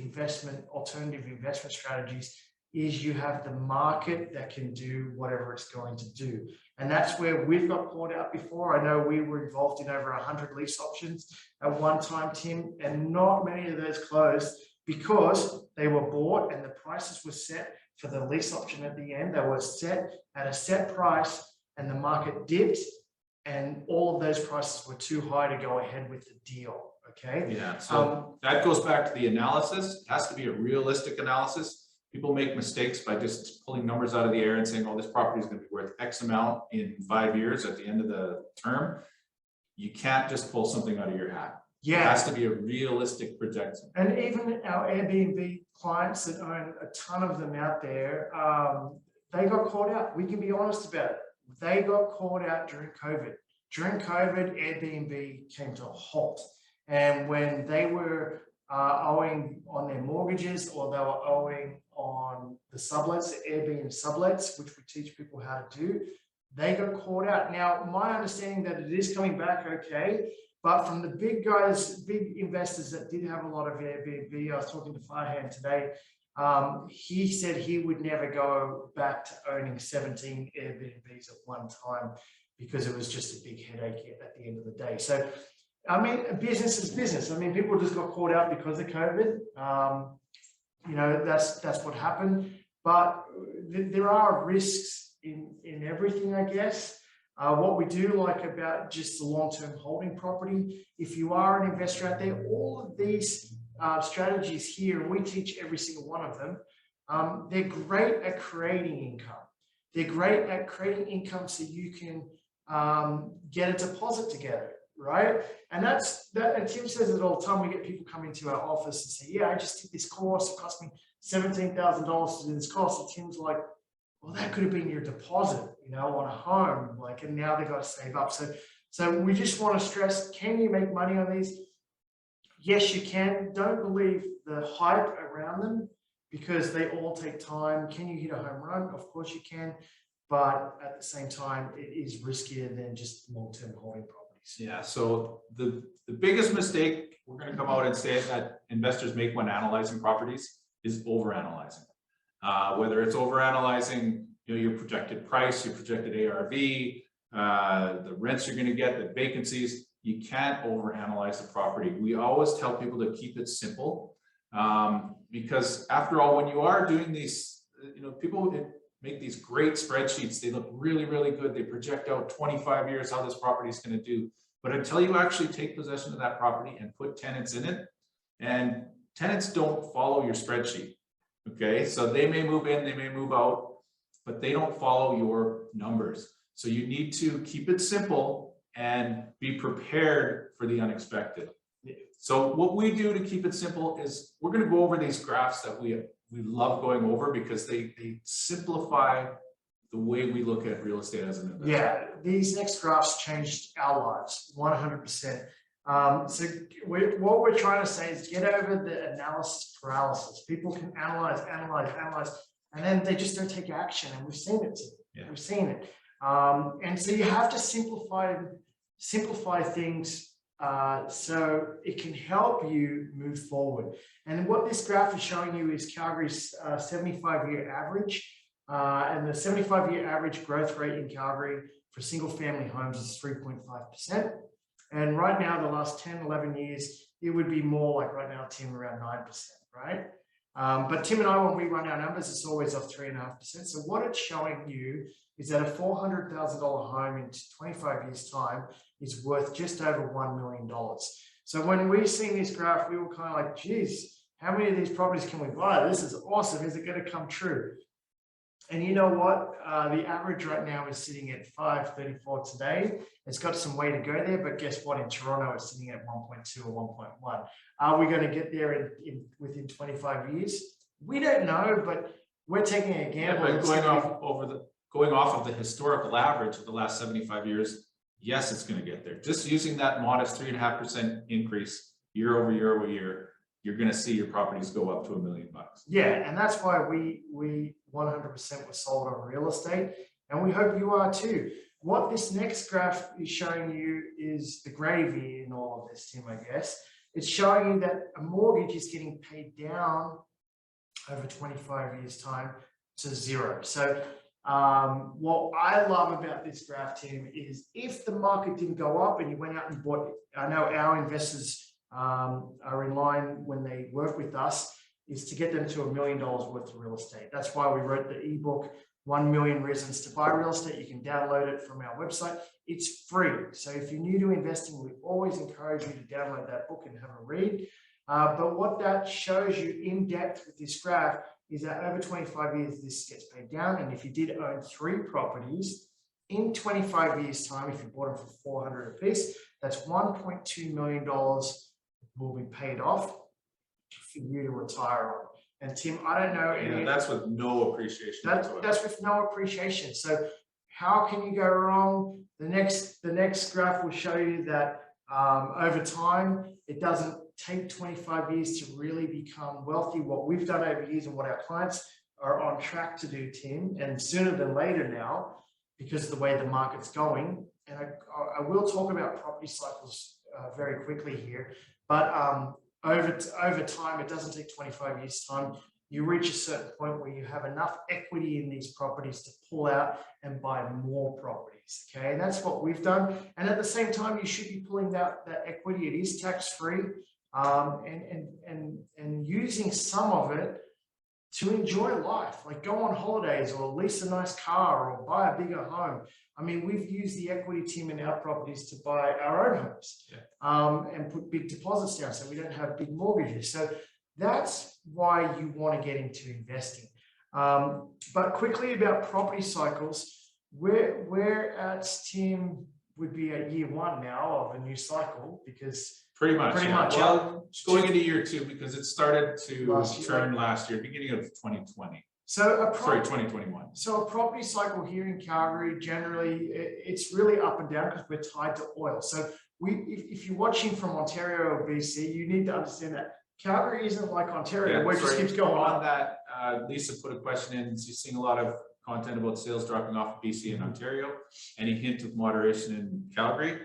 alternative investment strategies is you have the market that can do whatever it's going to do. And that's where we've got caught out before. I know we were involved in over 100 lease options at one time, Tim, and not many of those closed because they were bought and the prices were set for the lease option at the end. They were set at a set price and the market dipped, and all of those prices were too high to go ahead with the deal. Okay. Yeah. So that goes back to the analysis. It has to be a realistic analysis. People make mistakes by just pulling numbers out of the air and saying, oh, this property is going to be worth X amount in 5 years at the end of the term. You can't just pull something out of your hat. Yeah. It has to be a realistic projection. And even our Airbnb clients that own a ton of them out there, they got caught out. We can be honest about it. They got caught out during COVID. During COVID, Airbnb came to a halt. And when they were owing on their mortgages, or they were owing on the sublets, the Airbnb sublets, which we teach people how to do, they got caught out. Now, my understanding that it is coming back okay, But from the big guys, big investors that did have a lot of Airbnb, I was talking to Farhan today. He said he would never go back to owning 17 Airbnbs at one time because it was just a big headache at the end of the day. So, I mean, business is business. I mean, people just got caught out because of COVID. That's what happened. But there are risks in everything, I guess. What we do like about just the long-term holding property, if you are an investor out there, all of these strategies here, and we teach every single one of them, they're great at creating income. They're great at creating income so you can get a deposit together, right? And and Tim says it all the time. We get people come into our office and say, yeah, I just did this course. It cost me $17,000 to do this course. And Tim's like, well, that could have been your deposit, on a home, and now they've got to save up. So we just want to stress, can you make money on these? Yes, you can. Don't believe the hype around them because they all take time. Can you hit a home run? Of course you can. But at the same time, it is riskier than just long-term holding properties. Yeah. So the biggest mistake we're going to come out and say that investors make when analyzing properties is overanalyzing. Whether it's overanalyzing, your projected price, your projected ARV, the rents you're going to get, the vacancies. You can't overanalyze the property. We always tell people to keep it simple, because after all, when you are doing these, people make these great spreadsheets. They look really, really good. They project out 25 years how this property is going to do. But until you actually take possession of that property and put tenants in it, and tenants don't follow your spreadsheet. Okay, so they may move in, they may move out, but they don't follow your numbers. So you need to keep it simple and be prepared for the unexpected. So what we do to keep it simple is we're going to go over these graphs that we love going over because they simplify the way we look at real estate as an investor. Yeah, these next graphs changed our lives 100%. So what we're trying to say is get over the analysis paralysis. People can analyze, and then they just don't take action. And we've seen it. Yeah. We've seen it. And so you have to simplify things so it can help you move forward. And what this graph is showing you is Calgary's 75-year average. And the 75-year average growth rate in Calgary for single-family homes is 3.5%. And right now, the last 10, 11 years, it would be more like right now, Tim, around 9%, right? But Tim and I, when we run our numbers, it's always up 3.5%. So what it's showing you is that a $400,000 home in 25 years' time is worth just over $1 million. So when we seen this graph, we were kind of like, geez, how many of these properties can we buy? This is awesome. Is it going to come true? And you know what? The average right now is sitting at 534 today. It's got some way to go there, but guess what? In Toronto, it's sitting at 1.2 or 1.1. Are we going to get there within 25 years? We don't know, but we're taking a gamble. Yeah, but going off of the historical average of the last 75 years, yes, it's going to get there. Just using that modest 3.5% increase year over year over year, you're going to see your properties go up to $1 million. Yeah, and that's why we 100% were sold on real estate, and we hope you are too. What this next graph is showing you is the gravy in all of this, Tim, I guess. It's showing you that a mortgage is getting paid down over 25 years' time to zero. So what I love about this graph, Tim, is if the market didn't go up and you went out and bought, I know our investors are in line when they work with us, is to get them to $1 million worth of real estate. That's why we wrote the ebook, 1 Million Reasons to Buy Real Estate. You can download it from our website. It's free. So if you're new to investing, we always encourage you to download that book and have a read. But what that shows you in depth with this graph is that over 25 years, this gets paid down. And if you did own 3 properties in 25 years' time, if you bought them for $400 a piece, that's $1.2 million will be paid off for you to retire on. And Tim, I don't know. Yeah, that's with no appreciation. That's with no appreciation. So how can you go wrong? The next graph will show you that over time, it doesn't take 25 years to really become wealthy. What we've done over years and what our clients are on track to do, Tim, and sooner than later now, because of the way the market's going. And I will talk about property cycles very quickly here, but over time, it doesn't take 25 years time. You reach a certain point where you have enough equity in these properties to pull out and buy more properties. Okay, and that's what we've done. And at the same time, you should be pulling out that equity. It is tax-free, and using some of it to enjoy life, like go on holidays or lease a nice car or buy a bigger home. I mean, we've used the equity, Tim, in our properties to buy our own homes, and put big deposits down so we don't have big mortgages. So that's why you want to get into investing. But quickly about property cycles, we're at, Tim, would be at year one now of a new cycle, because Pretty much. Well, going into year two, because it started to turn last year, beginning of 2020. So 2021. So a property cycle here in Calgary, generally, it's really up and down because we're tied to oil. So if you're watching from Ontario or BC, you need to understand that Calgary isn't like Ontario, where it just keeps going on. That Lisa put a question in. She's seeing a lot of content about sales dropping off in BC and Ontario. Any hint of moderation in Calgary?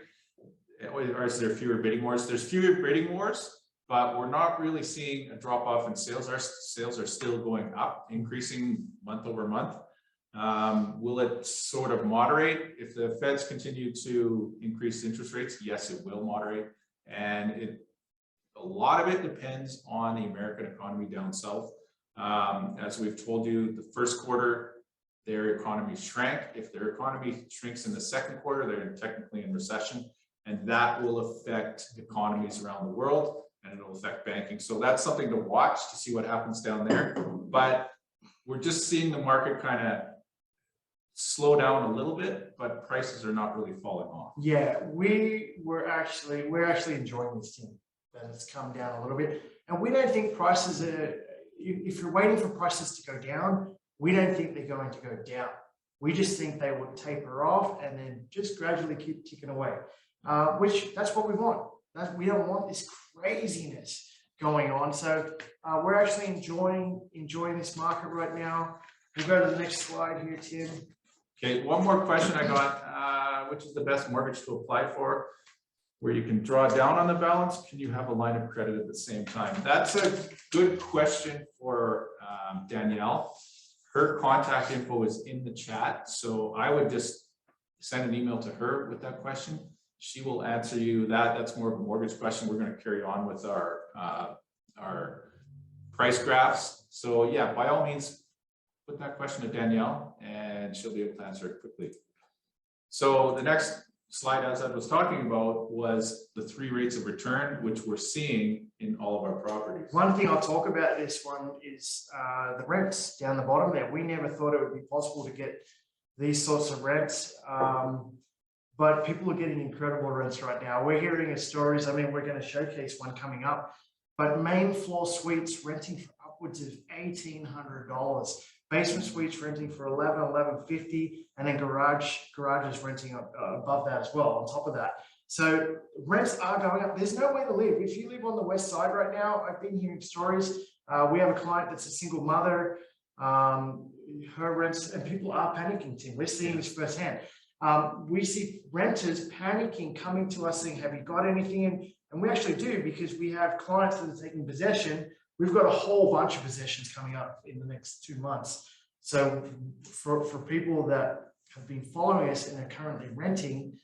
Or is there fewer bidding wars? There's fewer bidding wars, but we're not really seeing a drop off in sales. Our sales are still going up, increasing month over month. Will it sort of moderate? If the Feds continue to increase interest rates, yes, it will moderate. And a lot of it depends on the American economy down south. As we've told you, the first quarter, their economy shrank. If their economy shrinks in the second quarter, they're technically in recession. And that will affect economies around the world, and it'll affect banking. So that's something to watch to see what happens down there. But we're just seeing the market kind of slow down a little bit, but prices are not really falling off. Yeah, we're actually enjoying this, team, that it's come down a little bit. And we don't think prices are, if you're waiting for prices to go down, we don't think they're going to go down. We just think they will taper off and then just gradually keep ticking away. Which that's what we want. We don't want this craziness going on. So we're actually enjoying this market right now. We'll go to the next slide here, Tim. Okay, one more question I got. Which is the best mortgage to apply for? Where you can draw down on the balance? Can you have a line of credit at the same time? That's a good question for Danielle. Her contact info is in the chat. So I would just send an email to her with that question. She will answer you that. That's more of a mortgage question. We're going to carry on with our price graphs. So yeah, by all means, put that question to Danielle and she'll be able to answer it quickly. So the next slide, as I was talking about, was the 3 rates of return, which we're seeing in all of our properties. One thing I'll talk about this one is the rents down the bottom there. We never thought it would be possible to get these sorts of rents. But people are getting incredible rents right now. We're hearing stories. I mean, we're going to showcase one coming up, but main floor suites renting for upwards of $1,800, basement suites renting for $1,150, and then garages renting up above that as well, on top of that. So rents are going up. There's no way to live. If you live on the west side right now, I've been hearing stories. We have a client that's a single mother. Her rents, and people are panicking, Tim. We're seeing this firsthand. We see renters panicking, coming to us saying, have you got anything? And we actually do, because we have clients that are taking possession. We've got a whole bunch of possessions coming up in the next 2 months. So for people that have been following us and are currently renting,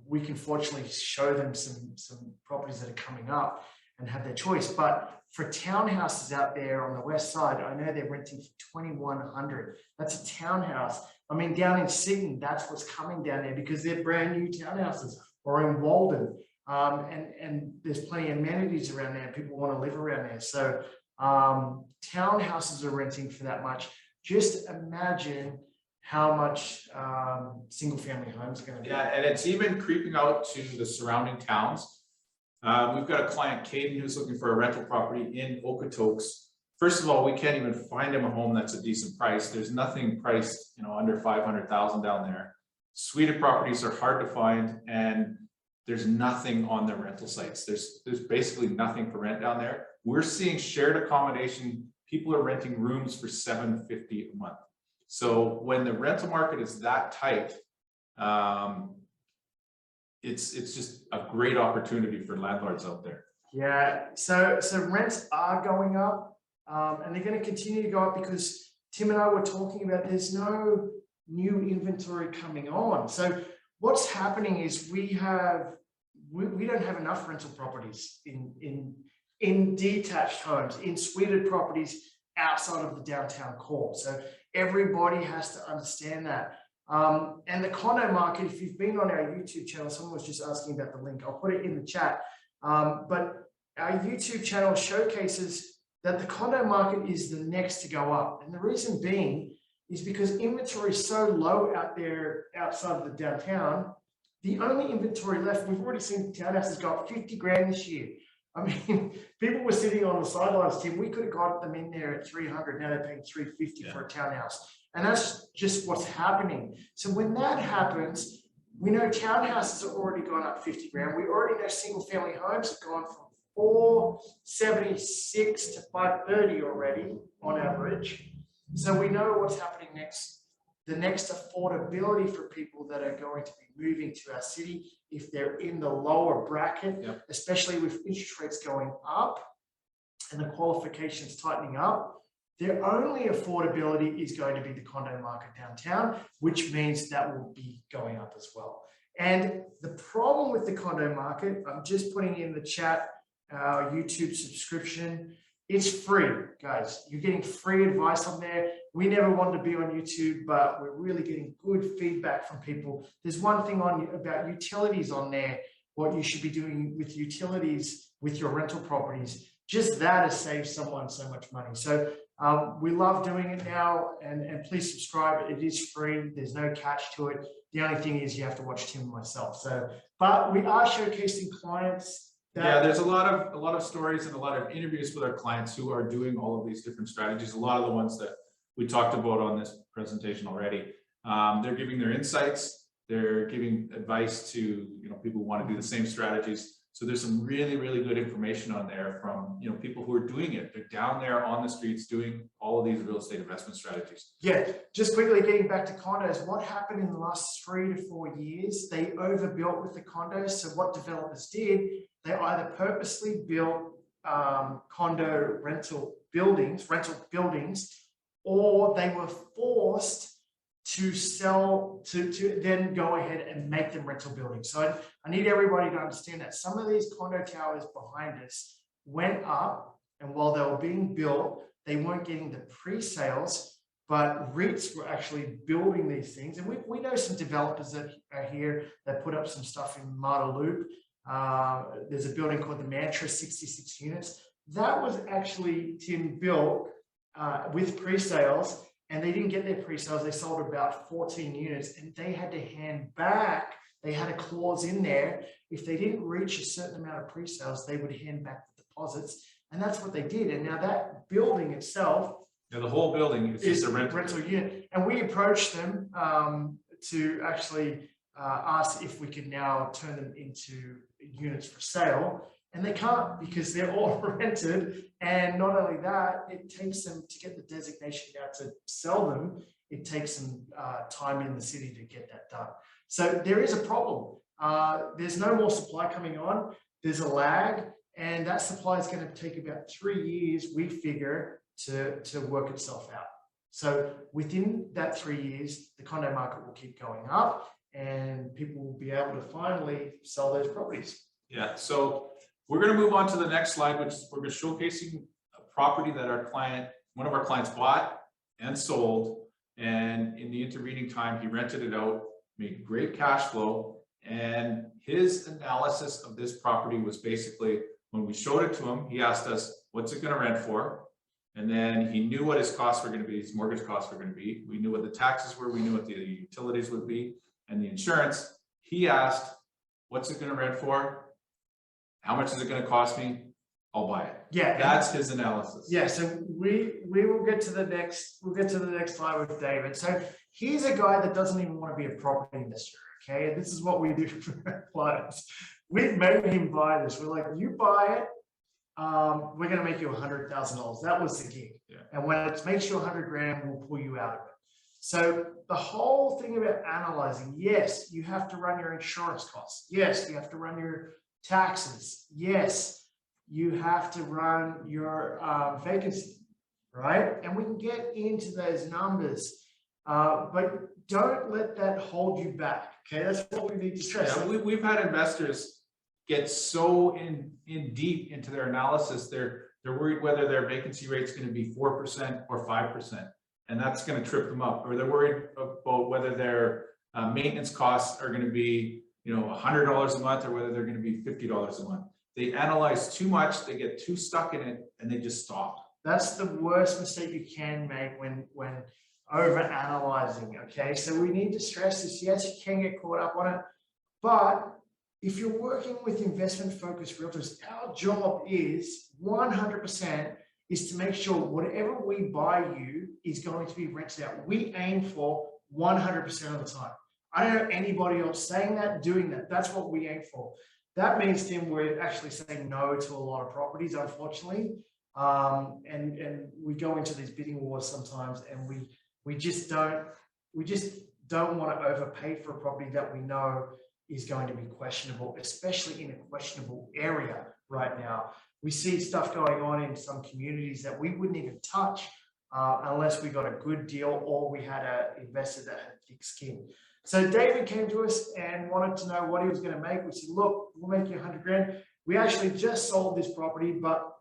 we can fortunately show them some properties that are coming up and have their choice. But for townhouses out there on the west side, I know they're renting for $2,100. That's a townhouse. I mean, down in Sydney, that's what's coming down there, because they're brand new townhouses, or in Walden. And there's plenty of amenities around there. People want to live around there. So townhouses are renting for that much. Just imagine how much single family homes are going to be. Yeah, and it's even creeping out to the surrounding towns. We've got a client, Caden, who's looking for a rental property in Okotoks. First of all, we can't even find him a home that's a decent price. There's nothing priced, under 500,000 down there. Suite properties are hard to find, and there's nothing on the rental sites. There's basically nothing for rent down there. We're seeing shared accommodation. People are renting rooms for $750 a month. So when the rental market is that tight, it's just a great opportunity for landlords out there. Yeah, so rents are going up, and they're going to continue to go up because Tim and I were talking about there's no new inventory coming on. So what's happening is we don't have enough rental properties in detached homes, in suited properties outside of the downtown core. So everybody has to understand that. And the condo market, if you've been on our YouTube channel, someone was just asking about the link, I'll put it in the chat. But our YouTube channel showcases that the condo market is the next to go up. And the reason being is because inventory is so low out there outside of the downtown. The only inventory left, we've already seen townhouses go up 50 grand this year. I mean, people were sitting on the sidelines, Tim. We could have got them in there at 300. Now they're paying 350 for a townhouse. And that's just what's happening. So when that happens, we know townhouses have already gone up 50 grand. We already know single family homes have gone from 476 to 530 already on average. So we know what's happening next. The next affordability for people that are going to be moving to our city, if they're in the lower bracket, especially with interest rates going up and the qualifications tightening up, their only affordability is going to be the condo market downtown, which means that will be going up as well. And the problem with the condo market, I'm just putting in the chat, our YouTube subscription, it's free, guys. You're getting free advice on there. We never wanted to be on YouTube, but we're really getting good feedback from people. There's one thing on about utilities on there, what you should be doing with utilities with your rental properties. Just that has saved someone so much money. So we love doing it now, and please subscribe. It is free. There's no catch to it. The only thing is you have to watch Tim and myself. So, but we are showcasing clients. There's a lot of stories and a lot of interviews with our clients who are doing all of these different strategies. A lot of the ones that we talked about on this presentation already. They're giving their insights. They're giving advice to people who want to do the same strategies. So there's some really, really good information on there from people who are doing it. They're down there on the streets doing all of these real estate investment strategies. Yeah, just quickly getting back to condos, what happened in the last 3 to 4 years? They overbuilt with the condos. So what developers did, they either purposely built condo rental buildings, or they were forced to sell, to then go ahead and make them rental buildings. So I need everybody to understand that some of these condo towers behind us went up, and while they were being built, they weren't getting the pre-sales, but REITs were actually building these things. And we know some developers that are here that put up some stuff in Marta Loop. There's a building called the Mantra, 66 units. That was actually, Tim, built with pre-sales, and they didn't get their pre-sales. They sold about 14 units, and they had to hand back. They had a clause in there. If they didn't reach a certain amount of pre-sales, they would hand back the deposits. And that's what they did. And now that building itself, the whole building is just a rental unit. And we approached them to actually ask if we could now turn them into units for sale. And they can't, because they're all rented. And not only that, it takes them to get the designation now to sell them. It takes some time in the city to get that done. So there is a problem. There's no more supply coming on. There's a lag, and that supply is going to take about 3 years, we figure, to work itself out. So within that 3 years, the condo market will keep going up, and people will be able to finally sell those properties. Yeah, so we're going to move on to the next slide, which is we're showcasing a property that one of our clients bought and sold, and in the intervening time, he rented it out, made great cash flow. And his analysis of this property was basically, when we showed it to him, he asked us, what's it going to rent for? And then he knew what his costs were going to be, his mortgage costs were going to be. We knew what the taxes were, we knew what the utilities would be, and the insurance. He asked, what's it going to rent for? How much is it going to cost me? I'll buy it. Yeah, that's his analysis. Yeah, so we will get to the next. We'll get to the next slide with David. So he's a guy that doesn't even want to be a property investor. Okay, and this is what we do for our clients. We've made him buy this. We're like, you buy it, we're going to make you $100,000. That was the gig. Yeah. And when it makes you 100 grand, we'll pull you out of it. So the whole thing about analyzing, yes, you have to run your insurance costs. Yes, you have to run your taxes. Yes, you have to run your vacancy, right? And we can get into those numbers, but don't let that hold you back. Okay, that's what we need to stress. Yeah, we've had investors get so in deep into their analysis, they're worried whether their vacancy rate is going to be 4% or 5%, and that's going to trip them up. Or they're worried about whether their maintenance costs are going to be, $100 a month, or whether they're going to be $50 a month. They analyze too much, they get too stuck in it, and they just stop. That's the worst mistake you can make when over analyzing. Okay, so we need to stress this. Yes, you can get caught up on it, but if you're working with investment focused realtors, our job is 100% is to make sure whatever we buy you is going to be rented out. We aim for 100% of the time. I don't know anybody else saying that, doing that. That's what we aim for. That means, Tim, we're actually saying no to a lot of properties, unfortunately. And we go into these bidding wars sometimes, and we just don't want to overpay for a property that we know is going to be questionable, especially in a questionable area right now. We see stuff going on in some communities that we wouldn't even touch unless we got a good deal or we had an investor that had thick skin. So David came to us and wanted to know what he was going to make. We said, look, we'll make you 100 grand. We actually just sold this property, but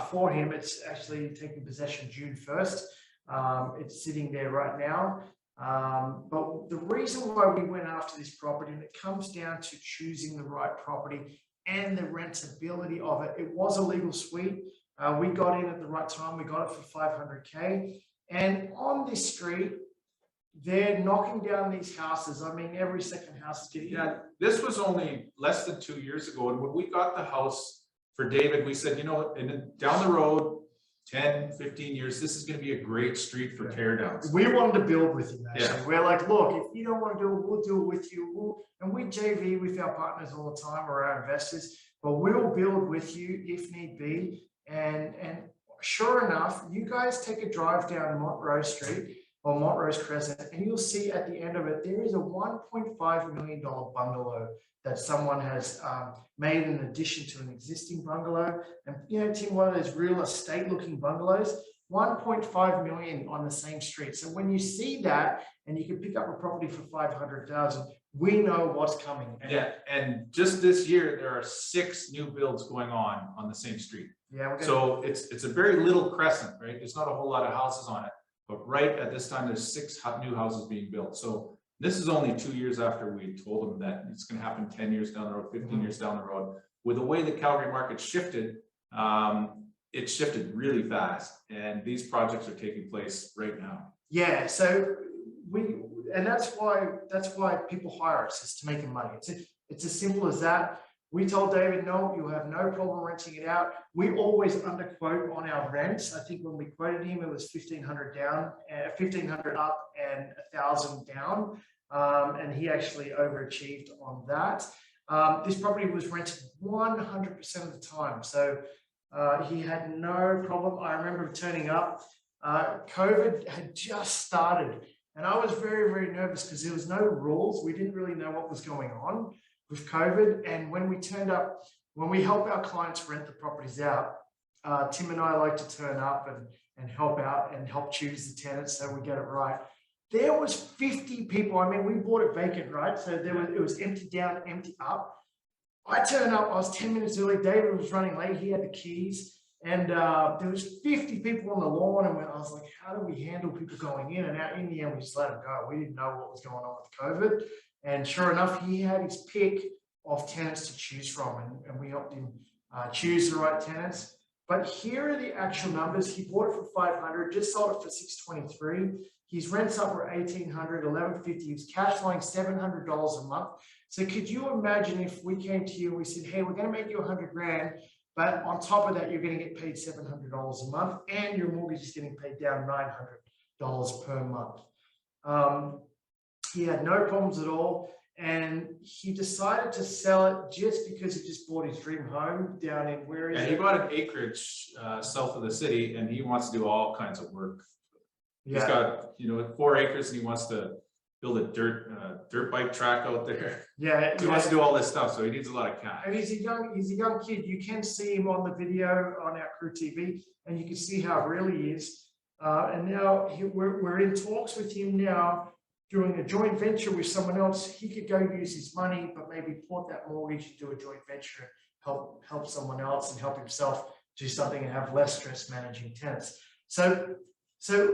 for him, it's actually taking possession June 1st. It's sitting there right now. But the reason why we went after this property, and it comes down to choosing the right property and the rentability of it. It was a legal suite. We got in at the right time. We got it for $500K. And on this street, they're knocking down these houses. I mean, every second house is getting. Yeah, this was only less than 2 years ago. And when we got the house for David, we said, and then down the road, 10, 15 years, this is going to be a great street for teardowns. We wanted to build with him, actually. Yeah. We're like, look, if you don't want to do it, we'll do it with you. And we JV with our partners all the time, or our investors, but we'll build with you if need be. And sure enough, you guys take a drive down Montrose Street or Montrose Crescent, and you'll see at the end of it, there is a $1.5 million bungalow that someone has made in addition to an existing bungalow. And Tim, one of those real estate looking bungalows, 1.5 million on the same street. So when you see that and you can pick up a property for 500,000, we know what's coming. And just this year, there are 6 new builds going on the same street. Yeah. So it's a very little crescent, right? There's not a whole lot of houses on it, but right at this time, there's 6 new houses being built. So this is only 2 years after we told them that it's going to happen 10 years down the road, 15 years down the road. With the way the Calgary market shifted, it shifted really fast, and these projects are taking place right now. Yeah, so that's why people hire us, is to make them money. It's as simple as that. We told David, no, you'll have no problem renting it out. We always underquote on our rents. I think when we quoted him, it was 1,500 down, 1,500 up, and 1,000 down. And he actually overachieved on that. This property was rented 100% of the time. So he had no problem. I remember turning up. COVID had just started, and I was very, very nervous because there was no rules. We didn't really know what was going on with COVID. And when we turned up, when we help our clients rent the properties out, Tim and I like to turn up and help out and help choose the tenants so we get it right. There was 50 people. I mean, we bought it vacant, right? So it was empty down, empty up. I turned up, I was 10 minutes early. David was running late. He had the keys, and there was 50 people on the lawn. And I was like, how do we handle people going in and out? In the end, we just let them go. We didn't know what was going on with COVID. And sure enough, he had his pick of tenants to choose from, and we helped him choose the right tenants. But here are the actual numbers. He bought it for 500, just sold it for 623. His rents up were 1,800, 1,150. He was cash flowing $700 a month. So could you imagine if we came to you and we said, hey, we're going to make you 100 grand, but on top of that, you're going to get paid $700 a month, and your mortgage is getting paid down $900 per month. He had no problems at all, and he decided to sell it just because he just bought his dream home down in he bought an acreage south of the city, and he wants to do all kinds of work He's Yeah. got, 4 acres and he wants to build a dirt bike track out there. Yeah. He wants to do all this stuff, so he needs a lot of cash. And he's a young kid. You can see him on the video on our Crew TV, and you can see how real he is. And now we're in talks with him now, doing a joint venture with someone else. He could go use his money, but maybe port that mortgage and do a joint venture, help someone else and help himself do something and have less stress managing tenants. So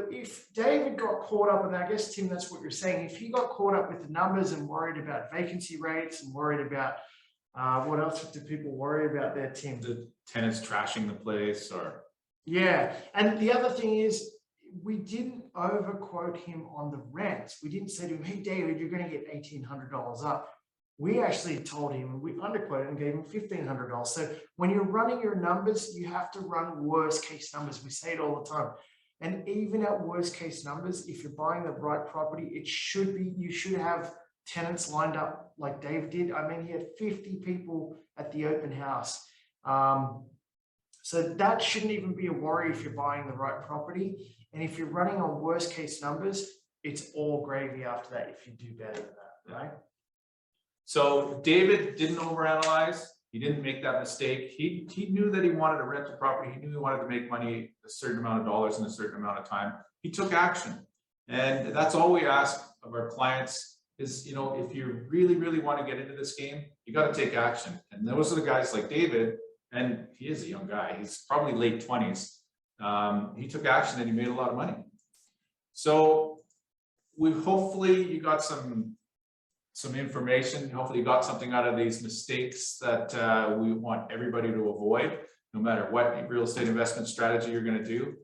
if David got caught up, and I guess, Tim, that's what you're saying, if he got caught up with the numbers and worried about vacancy rates and worried about what else do people worry about there, Tim? The tenants trashing the place, or yeah. And the other thing is, we didn't overquote him on the rents. We didn't say to him, hey, David, you're going to get $1,800 up. We actually told him, we underquoted and gave him $1,500. So when you're running your numbers, you have to run worst case numbers. We say it all the time. And even at worst case numbers, if you're buying the right property, you should have tenants lined up like Dave did. I mean, he had 50 people at the open house. So that shouldn't even be a worry if you're buying the right property. And if you're running on worst case numbers, it's all gravy after that if you do better than that, right? So David didn't overanalyze. He didn't make that mistake. He knew that he wanted to rent a property. He knew he wanted to make money, a certain amount of dollars in a certain amount of time. He took action. And that's all we ask of our clients is, if you really, really want to get into this game, you got to take action. And those are the guys like David, and he is a young guy. He's probably late 20s. He took action and he made a lot of money. So hopefully you got some information. Hopefully you got something out of these mistakes that we want everybody to avoid, no matter what real estate investment strategy you're going to do.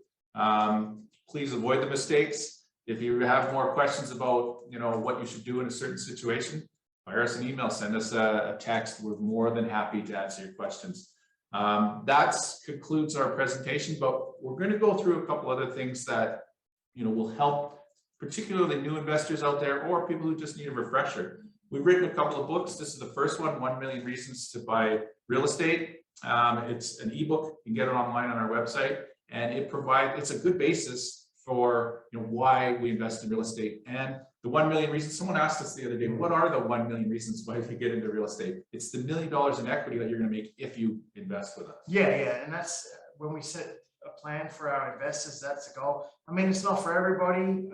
Please avoid the mistakes. If you have more questions about what you should do in a certain situation, fire us an email, send us a text. We're more than happy to answer your questions. That concludes our presentation, but we're going to go through a couple other things that will help particularly new investors out there or people who just need a refresher. We've written a couple of books. This is the first one, 1 Million Reasons to Buy Real Estate. It's an ebook. You can get it online on our website, and it's a good basis for why we invest in real estate. And the 1 million reasons, someone asked us the other day, what are the 1 million reasons why you get into real estate? It's the $1 million in equity that you're going to make if you invest with us. Yeah. And that's when we set a plan for our investors, that's the goal. I mean, it's not for everybody.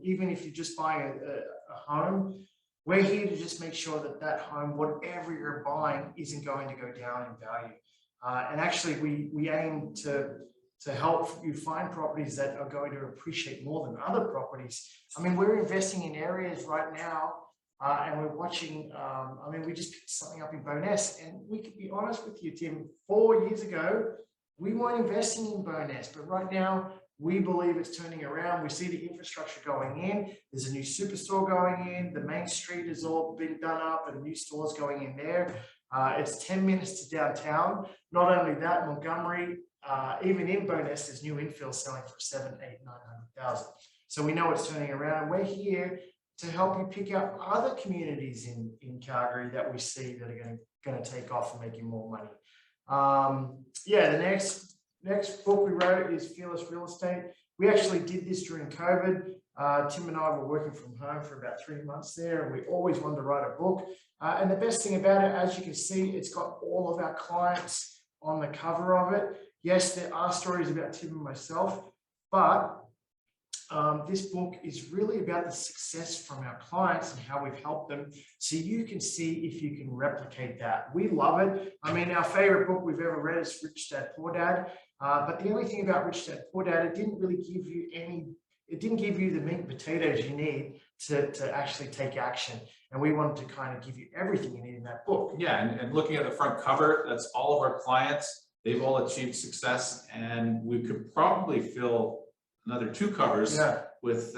Even if you're just buying a home, we're here to just make sure that home, whatever you're buying, isn't going to go down in value. And actually, we aim to help you find properties that are going to appreciate more than other properties. I mean, we're investing in areas right now, and we're watching. We just picked something up in Bowness, and we could be honest with you, Tim. 4 years ago, we weren't investing in Bowness, but right now we believe it's turning around. We see the infrastructure going in. There's a new superstore going in. The main street has all been done up, and new stores going in there. It's 10 minutes to downtown. Not only that, Montgomery. Even in Bowness, there's new infill selling for 700,000, 800,000, 900,000. So we know it's turning around. We're here to help you pick out other communities in Calgary that we see that are going to take off and make you more money. The next book we wrote is Fearless Real Estate. We actually did this during COVID. Tim and I were working from home for about 3 months there, and we always wanted to write a book. And the best thing about it, as you can see, it's got all of our clients on the cover of it. Yes, there are stories about Tim and myself, but this book is really about the success from our clients and how we've helped them, so you can see if you can replicate that. We love it. I mean, our favorite book we've ever read is Rich Dad Poor Dad, but the only thing about Rich Dad Poor Dad, it didn't give you the meat and potatoes you need to actually take action. And we wanted to kind of give you everything you need in that book. Yeah, and looking at the front cover, that's all of our clients. They've all achieved success, and we could probably fill another 2 covers with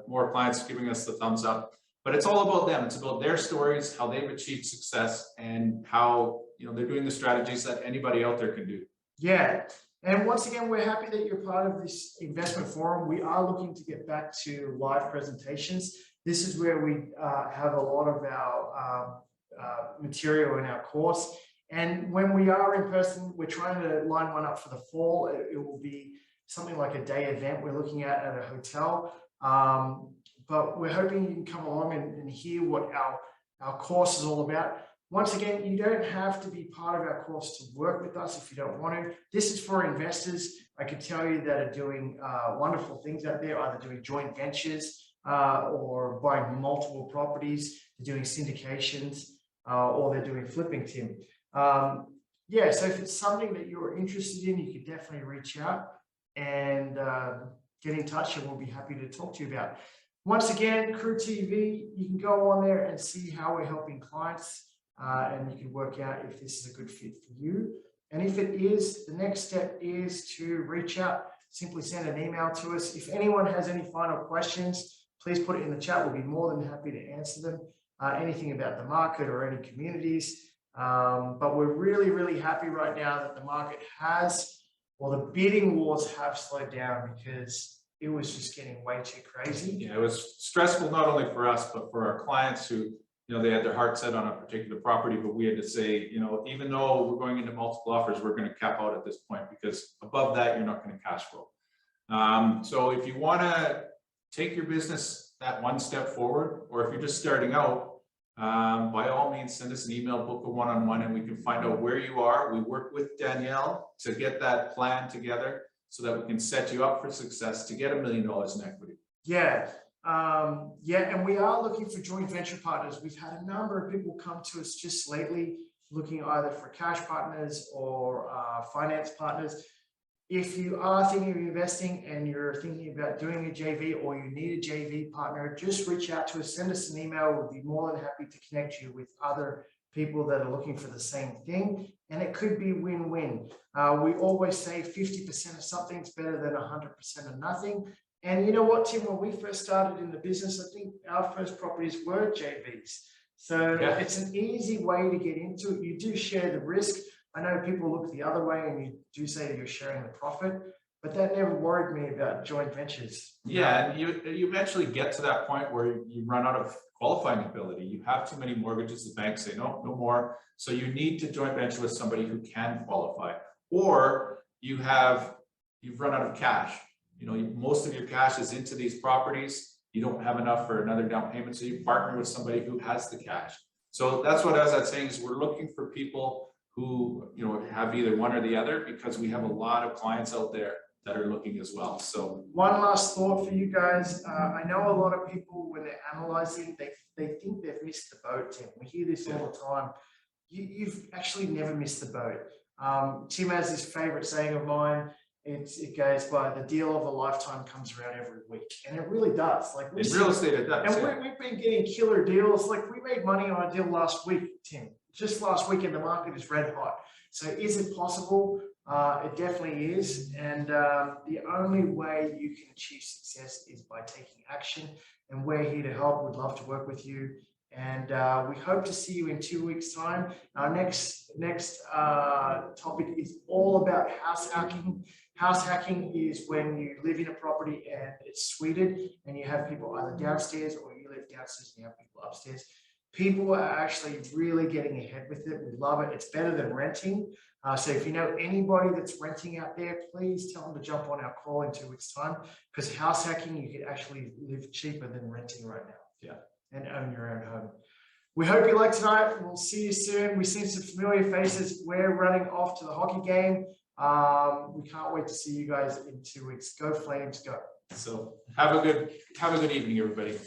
more clients giving us the thumbs up. But it's all about them. It's about their stories, how they've achieved success, and how they're doing the strategies that anybody out there can do. Yeah. And once again, we're happy that you're part of this investment forum. We are looking to get back to live presentations. This is where we have a lot of our material in our course. And when we are in person, we're trying to line one up for the fall. It will be something like a day event we're looking at a hotel. But we're hoping you can come along and hear what our course is all about. Once again, you don't have to be part of our course to work with us if you don't want to. This is for investors. I can tell you that are doing wonderful things out there, either doing joint ventures or buying multiple properties, they're doing syndications, or they're doing flipping, Tim. Yeah, so if it's something that you're interested in, you could definitely reach out and get in touch, and we'll be happy to talk to you about. Once again, Crew TV, you can go on there and see how we're helping clients, and you can work out if this is a good fit for you. And if it is, the next step is to reach out, simply send an email to us. If anyone has any final questions, please put it in the chat. We'll be more than happy to answer them. Anything about the market or any communities. But we're really, really happy right now that the market has, well, the bidding wars have slowed down because it was just getting way too crazy. Yeah, it was stressful not only for us, but for our clients who, you know, they had their heart set on a particular property, but we had to say, you know, even though we're going into multiple offers, we're going to cap out at this point, because above that, you're not going to cash flow. So if you want to take your business that one step forward, or if you're just starting out, by all means, send us an email, book a one-on-one, and we can find out where you are. We work with Danielle to get that plan together so that we can set you up for success to get $1 million in equity. Yeah. Yeah, and we are looking for joint venture partners. We've had a number of people come to us just lately looking either for cash partners or finance partners. If you are thinking of investing and you're thinking about doing a JV, or you need a JV partner, just reach out to us, send us an email. We'll be more than happy to connect you with other people that are looking for the same thing. And it could be win-win. We always say 50% of something is better than 100% of nothing. And you know what, Tim, when we first started in the business, I think our first properties were JVs. So yeah, it's an easy way to get into it. You do share the risk. I know people look the other way and you do say you're sharing the profit, but that never worried me about joint ventures. Yeah, and you eventually get to that point where you run out of qualifying ability. You have too many mortgages, the banks say, no more. So you need to joint venture with somebody who can qualify, or you've run out of cash. You know, most of your cash is into these properties. You don't have enough for another down payment, so you partner with somebody who has the cash. So that's what Azad saying is we're looking for people who, you know, have either one or the other, because we have a lot of clients out there that are looking as well. So one last thought for you guys. I know a lot of people, when they're analyzing, they think they've missed the boat, Tim. We hear this all the time. You've actually never missed the boat. Tim has this favorite saying of mine. It goes by, the deal of a lifetime comes around every week, and it really does. Like in real estate, it does. And we've been getting killer deals. Like we made money on a deal last week, Tim. Just last week, and the market is red hot. So is it possible? It definitely is. And the only way you can achieve success is by taking action. And we're here to help. We'd love to work with you. And we hope to see you in 2 weeks' time. Our next topic is all about house hacking. House hacking is when you live in a property and it's suited, and you have people either downstairs, or you live downstairs and you have people upstairs. People are actually really getting ahead with it. We love it. It's better than renting. So if you know anybody that's renting out there, please tell them to jump on our call in 2 weeks' time, because house hacking, you could actually live cheaper than renting right now. Yeah. And own your own home. We hope you liked tonight. We'll see you soon. We've seen some familiar faces. We're running off to the hockey game. We can't wait to see you guys in 2 weeks. Go Flames, go. So have a good evening, everybody.